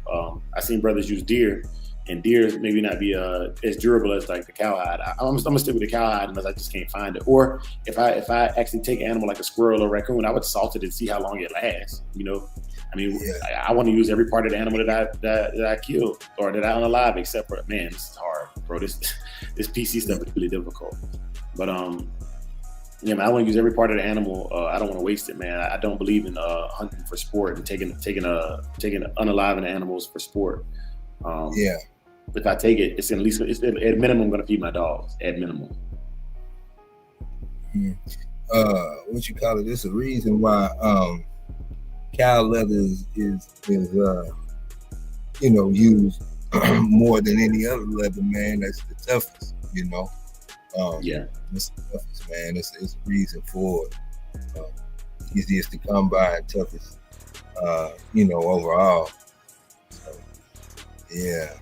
I've seen brothers use deer and deer maybe not be as durable as like the cowhide. I'm gonna stick with the cowhide unless I just can't find it. Or if I actually take an animal like a squirrel or raccoon, I would salt it and see how long it lasts. You know, I mean, I want to use every part of the animal that I killed or that I unalive, except for, man, this is hard, bro. This PC stuff is really difficult. But yeah, man, I want to use every part of the animal. I don't want to waste it, man. I don't believe in hunting for sport and taking unaliving animals for sport. If I take it, it's at minimum going to feed my dogs. At minimum. What you call it? There's a reason why cow leather is you know, used more than any other leather, man. That's the toughest, you know. It's the toughest, man. It's a reason for it. Easiest to come by and toughest, you know, overall. So, yeah.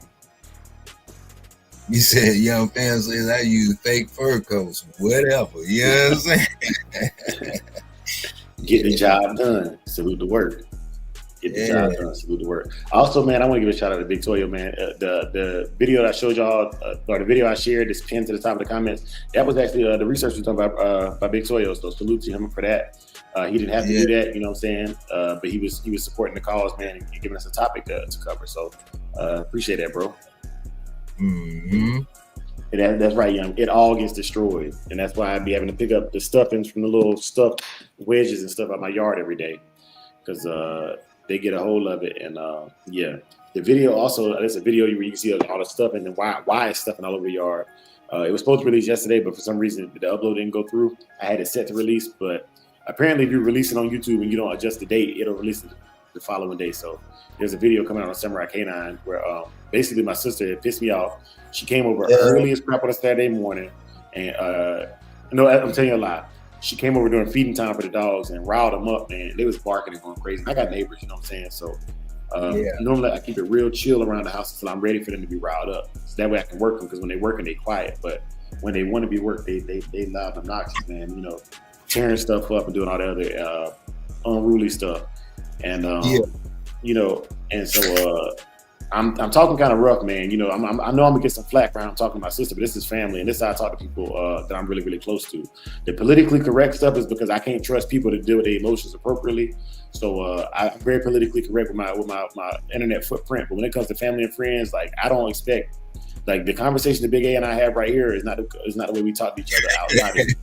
You said young fans says I use fake fur coats, whatever. You know what I'm saying? Get the job done. Salute the work. Get the job done. Salute the work. Also, man, I want to give a shout out to Big Toyo, man. The video that I showed y'all, or the video I shared, this pinned to the top of the comments, that was actually the research was done by Big Toyo. So salute to him for that. He didn't have to do that, you know what I'm saying? But he was supporting the cause, man, and giving us a topic to cover. So appreciate that, bro. Mm-hmm. And that's right, young. It all gets destroyed, and that's why I be having to pick up the stuffings from the little stuffed wedges and stuff out my yard every day, because they get a hold of it. And the video also, there's a video where you can see all the stuff and then why it's stuffing all over your yard. It was supposed to release yesterday, but for some reason the upload didn't go through. I had it set to release, but apparently if you release it on YouTube and you don't adjust the date, it'll release it the following day. So there's a video coming out on Samurai Kennels where basically my sister had pissed me off. She came over early as crap on a Saturday morning, and no, I'm telling you a lie. She came over during feeding time for the dogs and riled them up, man. They was barking and going crazy. I got neighbors, you know what I'm saying? So normally I keep it real chill around the house until I'm ready for them to be riled up. So that way I can work them, because when they working, they quiet. But when they want to be worked, they loud and obnoxious, man. You know, tearing stuff up and doing all the other unruly stuff. And you know, and so I'm talking kind of rough, man. You know, I know I'm gonna get some flack for how I'm talking to my sister, but this is family, and this is how I talk to people that I'm really, really close to. The politically correct stuff is because I can't trust people to deal with their emotions appropriately. So I'm very politically correct with my internet footprint. But when it comes to family and friends, like, I don't expect, like, the conversation that Big A and I have right here is not the way we talk to each other outside.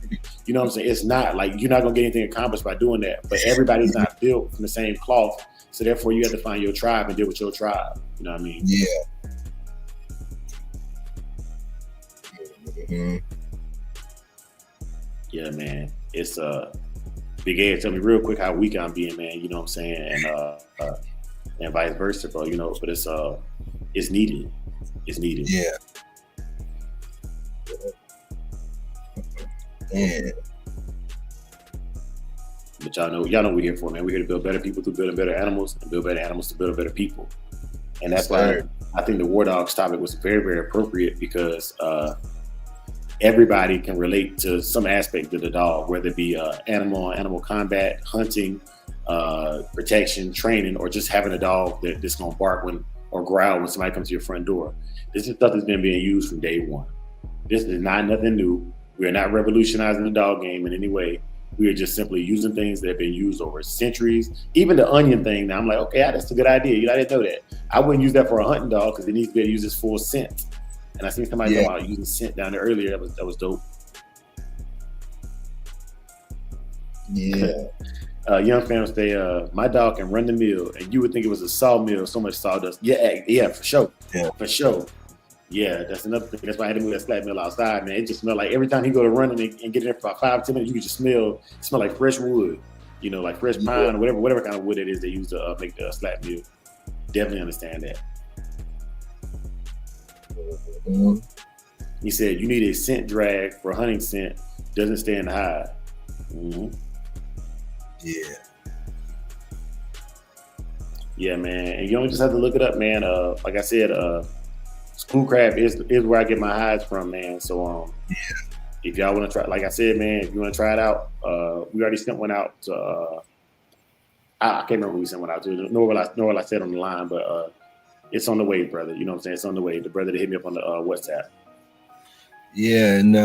You know what I'm saying? It's not like you're not gonna get anything accomplished by doing that. But everybody's not built from the same cloth. So therefore, you have to find your tribe and deal with your tribe. You know what I mean? Yeah. Mm-hmm. Yeah, man. It's Big A, tell me real quick how weak I'm being, man. You know what I'm saying? And vice versa, bro. You know, but it's needed. It's needed. Yeah. Yeah. But y'all know what we're here for, man. We're here to build better people through building better animals, and build better animals to build better people. And that's why I think the War Dogs topic was very, very appropriate, because everybody can relate to some aspect of the dog, whether it be animal combat, hunting, protection, training, or just having a dog that's gonna bark or growl when somebody comes to your front door. This is stuff that's been being used from day one. This is not nothing new. We are not revolutionizing the dog game in any way. We are just simply using things that have been used over centuries. Even the onion thing, now I'm like, okay, that's a good idea. You know, I didn't know that. I wouldn't use that for a hunting dog, because it needs to be able to use its full scent. And I seen somebody talk about using scent down there earlier. That was dope. Yeah. Young fans say, my dog can run the mill, and you would think it was a sawmill, so much sawdust. Yeah, for sure. Yeah. For sure. Yeah, that's another thing. That's why I had to move that slab mill outside, man. It just smelled like every time he go to run and get in there for about 5-10 minutes, you could just smell like fresh wood, you know, like fresh pine or whatever kind of wood it is they use to make the slab mill. Definitely understand that. Mm-hmm. He said you need a scent drag for hunting scent, doesn't stay in the hide. Mm-hmm. Yeah. Yeah, man. And you don't just have to look it up, man. Like I said, Schoolcraft is where I get my hides from, man. So if y'all want to try, like I said, man, if you want to try it out, we already sent one out to I can't remember who we sent one out to, nor will I say it on the line, but It's on the way, brother. You know what I'm saying? It's on the way. The brother that hit me up on the WhatsApp. Yeah, and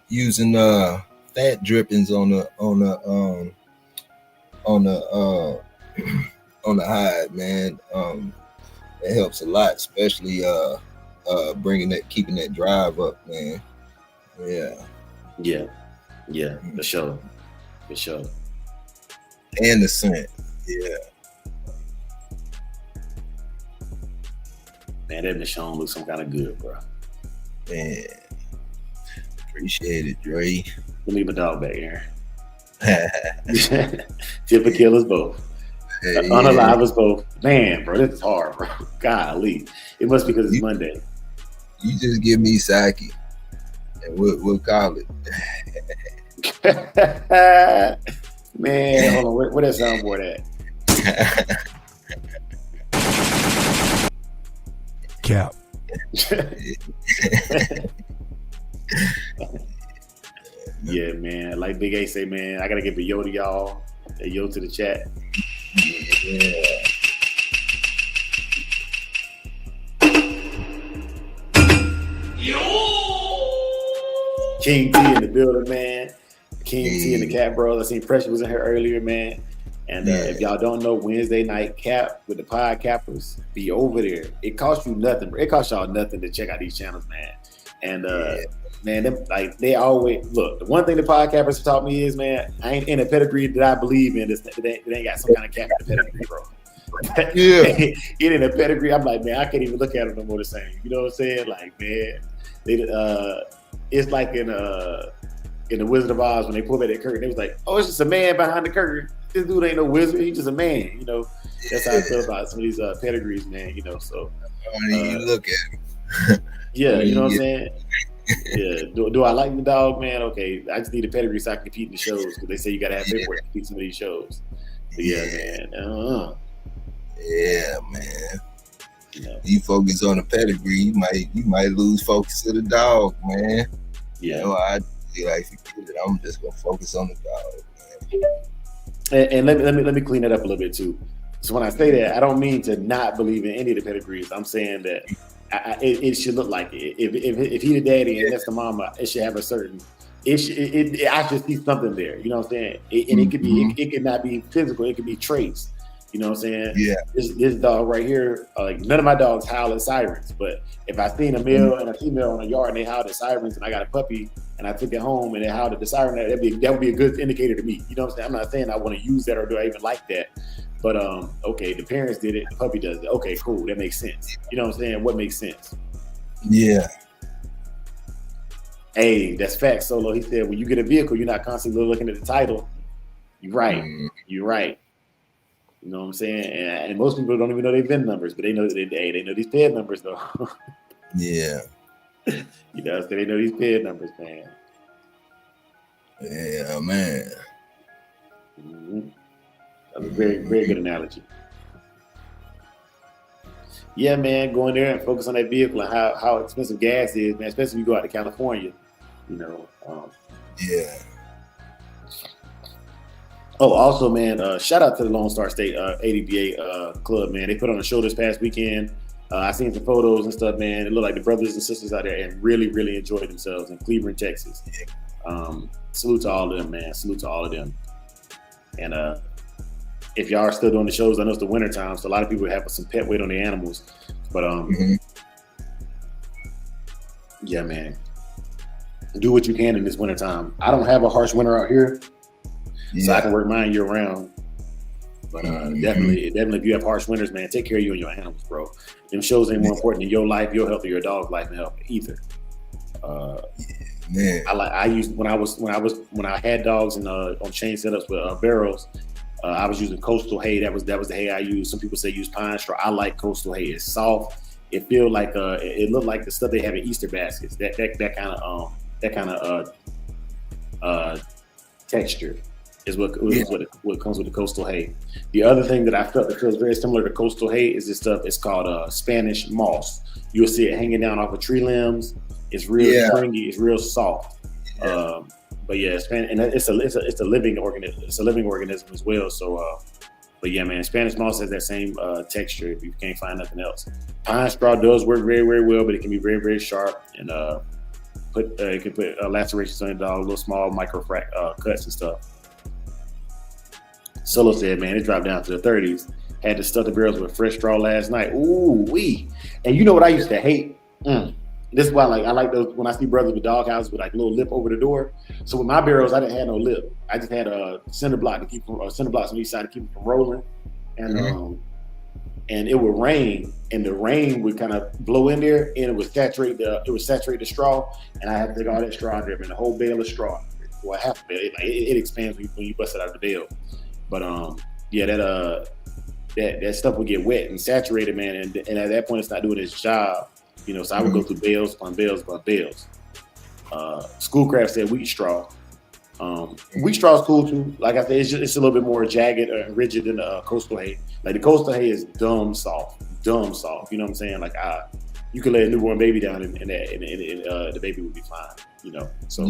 using fat drippings on the on the hide, man. It helps a lot, especially keeping that drive up, man. Yeah, for sure. And the scent, yeah. Man, that Michonne looks some kind of good, bro. Man, appreciate it, Dre. Let me get my dog back here. Tipper kill us both. Unalive us both. Man, bro, this is hard, bro. Golly. It must be because it's Monday. You just give me sake, and we'll call it. Man, hold on. Where that soundboard at? Cap. Yeah, man. Like Big A say, man, I gotta give a yo to y'all. A yo to the chat. Yeah. King T in the building, man. King T and the Cat Bros. I seen Pressure was in here earlier, man. And if y'all don't know, Wednesday night cap with the pod cappers, be over there. It costs you nothing. It costs y'all nothing to check out these channels, man. And man, they always look. The one thing the pod cappers have taught me is, man, I ain't in a pedigree that I believe in. It ain't got some kind of cap in the pedigree, bro. It ain't a pedigree. I'm like, man, I can't even look at them no more the same. You know what I'm saying? Like, man, it's like in the Wizard of Oz when they pulled back that curtain. It was like, oh, it's just a man behind the curtain. This dude ain't no wizard. He's just a man. You know, that's how I feel about some of these pedigrees, man. You know, so you look at him. Yeah, you know what I'm saying. Yeah, do I like the dog, man? Okay, I just need a pedigree so I can compete in the shows because they say you gotta have paperwork to compete some of these shows. But yeah, man. Yeah, man. You know. You focus on the pedigree, you might lose focus of the dog, man. Yeah, you know, I like forget it. I'm just gonna focus on the dog, man. And let me clean that up a little bit too. So when I say that, I don't mean to not believe in any of the pedigrees. I'm saying that it should look like it. If he the daddy and that's the mama, it should have a certain. I should see something there. You know what I'm saying? It could be. It could not be physical. It could be traits. You know what I'm saying? Yeah. This dog right here, like none of my dogs howl at sirens, but if I seen a male and a female in a yard and they howled at sirens, and I got a puppy and I took it home and they howled at the siren, that would be a good indicator to me. You know what I'm saying? I'm not saying I want to use that or do I even like that, but okay, the parents did it, the puppy does it. Okay, cool, that makes sense. You know what I'm saying? What makes sense? Yeah. Hey, that's fact, Solo. He said when you get a vehicle, you're not constantly looking at the title. You're right. You're right. You know what I'm saying? And most people don't even know their VIN numbers, but they know they know these PED numbers though. Yeah. You know, so they know these PED numbers, man. Yeah, man. Mm-hmm. That's a very, very good analogy. Yeah, man, go in there and focus on that vehicle and how expensive gas is, man, especially if you go out to California, you know. Yeah. Oh, also, man, shout out to the Lone Star State ADBA club, man. They put on a show this past weekend. I seen some photos and stuff, man. It looked like the brothers and sisters out there and really, really enjoyed themselves in Cleveland, Texas. Salute to all of them, man. Salute to all of them. And if y'all are still doing the shows, I know it's the winter time, so a lot of people have some pet weight on the animals. But yeah, man, do what you can in this winter time. I don't have a harsh winter out here. Yeah. So I can work mine year round. But definitely, if you have harsh winters, man, take care of you and your animals, bro. Them shows ain't more important than your life, your health, or your dog's life and health either. Man, I used when I had dogs and on chain setups with barrels. I was using coastal hay. That was the hay I used. Some people say use pine straw. I like coastal hay. It's soft. It feel like it looked like the stuff they have in Easter baskets. That kind of texture. Is what comes with the coastal hay. The other thing that I felt that feels very similar to coastal hay is this stuff. It's called Spanish moss. You'll see it hanging down off of tree limbs. It's real springy. It's real soft. But yeah, and it's a living organism. It's a living organism as well. So But yeah, man, Spanish moss has that same texture if you can't find nothing else. Pine straw does work very, very well, but it can be very, very sharp and it can put lacerations on the dog, little small micro cuts and stuff. Solo said, man, it dropped down to the 30s. Had to stuff the barrels with fresh straw last night. Ooh, wee. And you know what I used to hate? This is why I like those when I see brothers with dog houses with like a little lip over the door. So with my barrels, I didn't have no lip. I just had a center block to keep center blocks on each side to keep them from rolling. And it would rain, and the rain would kind of blow in there, and it would saturate the straw, and I had to take all that straw out there, man, the whole bale of straw. Well, half a bale. It expands when you bust it out of the bale. But yeah, that stuff would get wet and saturated, man, and at that point, it's not doing its job. You know, so I would go through bales upon bales upon bales. Schoolcraft said wheat straw. Wheat straw is cool too. Like I said, it's a little bit more jagged and rigid than the coastal hay. Like the coastal hay is dumb soft. You know what I'm saying? Like you could lay a newborn baby down and the baby would be fine. You know, so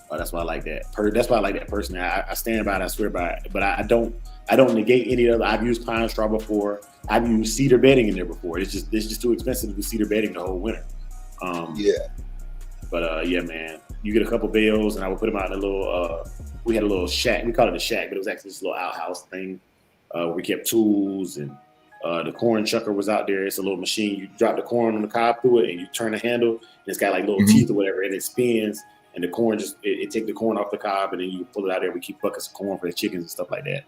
that's why I like that. That's why I like that personally. I stand by it. I swear by it. But I don't negate any other. I've used pine straw before. I've used cedar bedding in there before. It's just too expensive to do cedar bedding the whole winter. But yeah, man, you get a couple bales, and I would put them out in a little. We had a little shack. We called it a shack, but it was actually this little outhouse thing where we kept tools, and the corn chucker was out there. It's a little machine. You drop the corn on the cob through it, and you turn the handle, and it's got like little teeth or whatever, and it spins, and the corn it take the corn off the cob, and then you pull it out there. We keep buckets of corn for the chickens and stuff like that.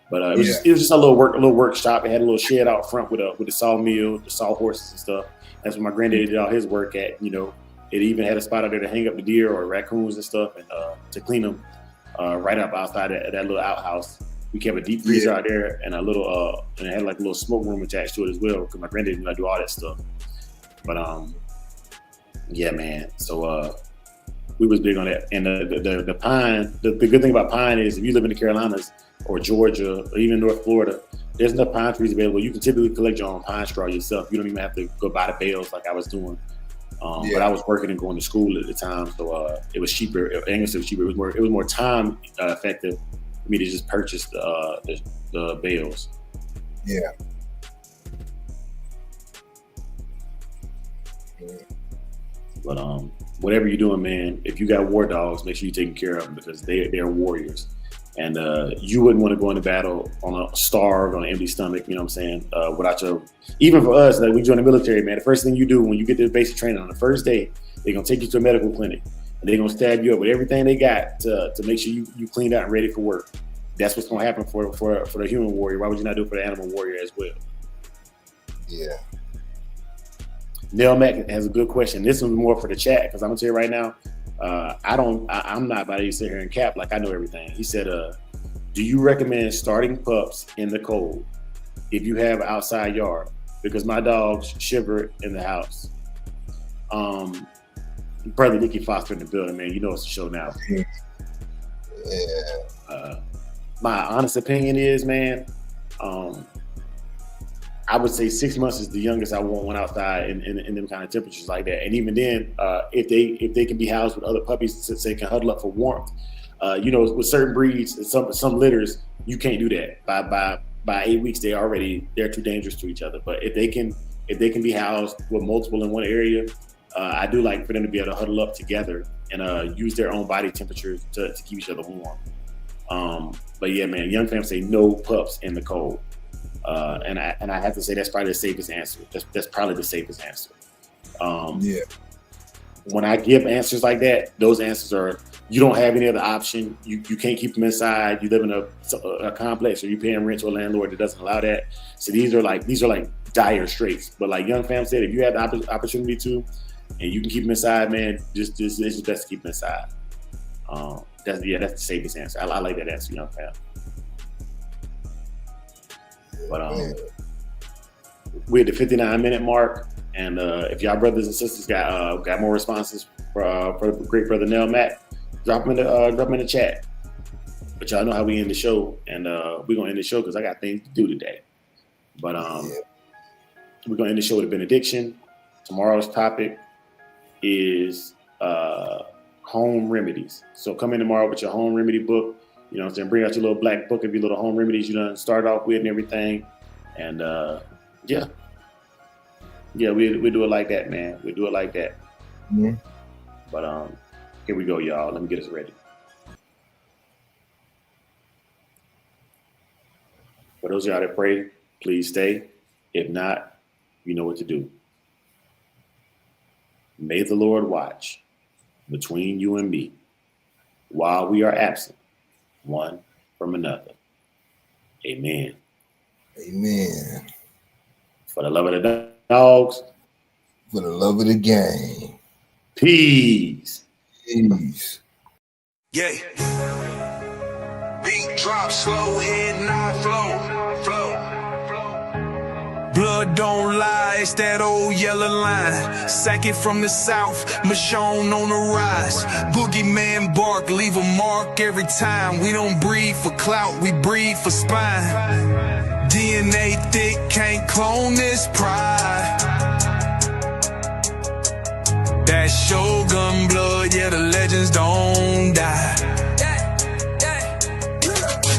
But it was just a little workshop. It had a little shed out front with the sawmill, the sawhorses and stuff. That's where my granddaddy did all his work at. You know, it even had a spot out there to hang up the deer or raccoons and stuff, and to clean them right up outside that little outhouse. We kept a deep freezer out there and a little and it had like a little smoke room attached to it as well because my granddaddy knew I do all that stuff. But yeah, man. So we was big on that. And the pine. The good thing about pine is if you live in the Carolinas or Georgia or even North Florida, there's enough pine trees available. You can typically collect your own pine straw yourself. You don't even have to go buy the bales like I was doing. But I was working and going to school at the time, so it was cheaper. English was cheaper. It was more time effective for me to just purchase the bales. Yeah. But whatever you're doing, man, if you got war dogs, make sure you're taking care of them because they're warriors. And you wouldn't want to go into battle on a starved, on an empty stomach, you know what I'm saying? Without even for us, like we join the military, man, the first thing you do when you get to basic training on the first day, they're going to take you to a medical clinic and they're going to stab you up with everything they got to make sure you cleaned out and ready for work. That's what's going to happen for the human warrior. Why would you not do it for the animal warrior as well? Yeah. Neil Mack has a good question. This one's more for the chat because I'm going to tell you right now, I'm not about to sit here and cap like I know everything. He said, do you recommend starting pups in the cold if you have an outside yard? Because my dogs shiver in the house. Brother Nicky Foster in the building, man. You know it's a show now. Yeah. My honest opinion is, man, I would say 6 months is the youngest I want one outside in them kind of temperatures like that. And even then, if they can be housed with other puppies, since they can huddle up for warmth, you know, with certain breeds and some litters, you can't do that. By 8 weeks, they're too dangerous to each other. But if they can be housed with multiple in one area, I do like for them to be able to huddle up together and use their own body temperatures to keep each other warm. But yeah, man, young fam say no pups in the cold. And I have to say that's probably the safest answer. That's probably the safest answer. Yeah. When I give answers like that, those answers are you don't have any other option. You can't keep them inside. You live in a complex, or you paying rent to a landlord that doesn't allow that. So these are like dire straits. But like young fam said, if you have the opportunity to, and you can keep them inside, man, it's just best to keep them inside. That's the safest answer. I like that answer, young fam. But we're at the 59-minute mark, and if y'all brothers and sisters got more responses for great brother Nell Matt, drop them in the chat. But y'all know how we end the show, and we're gonna end the show because I got things to do today. But we're gonna end the show with a benediction. Tomorrow's topic is home remedies. So come in tomorrow with your home remedy book. You know what I'm saying? Bring out your little black book of your little home remedies you done started off with and everything. And yeah, we do it like that, man. We do it like that. Yeah. But here we go, y'all. Let me get us ready. For those of y'all that pray, please stay. If not, you know what to do. May the Lord watch between you and me while we are absent one from another. Amen. Amen. For the love of the dogs. For the love of the game. Peace. Peace. Yeah. Beat drop slow, head not flow. Blood don't lie, it's that old yellow line. Sack it from the south, Michonne on the rise. Boogeyman bark, leave a mark every time. We don't breed for clout, we breed for spine. DNA thick, can't clone this pride. That Shogun blood, yeah, the legends don't die.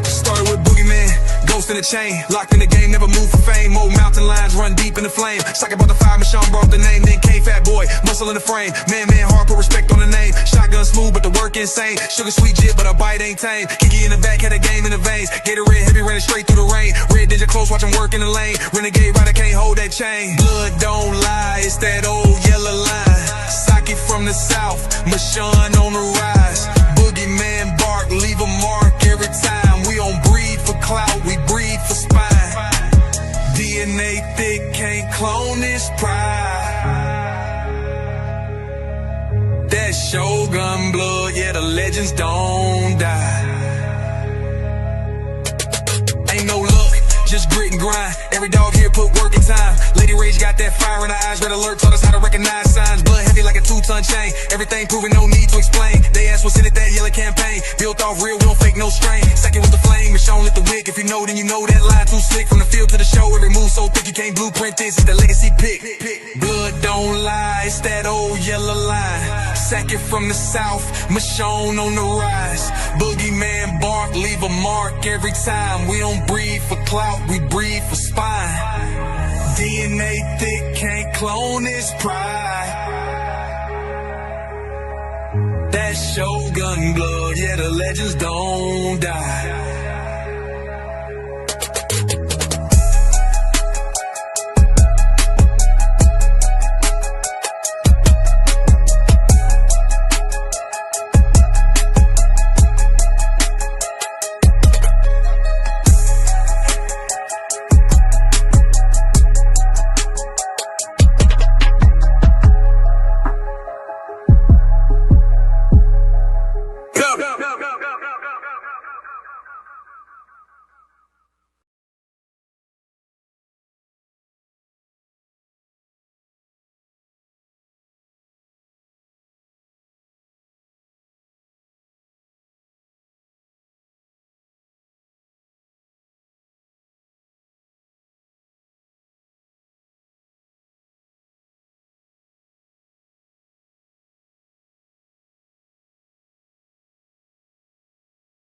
Started with Boogeyman, ghost in the chain, locked in the game, never moved for fame. Old mountain lines run deep in the flame. Sock about the fire, Michonne brought the name. Then came fat boy, muscle in the frame. Man, hard, put respect on the name. Shotgun smooth, but the work insane. Sugar sweet jit, but a bite ain't tame. Kiki in the back, had a game in the veins. Gatorade heavy, ran it straight through the rain. Red ninja close, watch him work in the lane. Renegade rider can't hold that chain. Blood don't lie, it's that old yellow line. Sock it from the south, Michonne on the rise. Boogeyman bark, leave a mark every time. We don't breed for clout, we breed for spine. DNA thick, can't clone this pride. That Shogun blood, yeah, the legends don't die. Ain't no luck, just grit and grind. Every dog here put work in time. Lady Rage got that fire in her eyes. Red alert taught us how to recognize signs. Blood heavy like a 2-ton chain. Everything proven, no need to explain. They asked what's in it, that yellow campaign. Built off real, we don't fake no strain. Second with the flame, Michonne lit the wick. If you know, then you know that line too slick. From the field to the show, every move so thick you can't blueprint this. It's the legacy pick. Blood don't lie, it's that old yellow line. Sack it from the south, Michonne on the rise. Boogeyman bark, leave a mark every time. We don't breed for clout, we breed for spine. DNA thick, can't clone this pride. That Shogun blood, yeah, the legends don't die.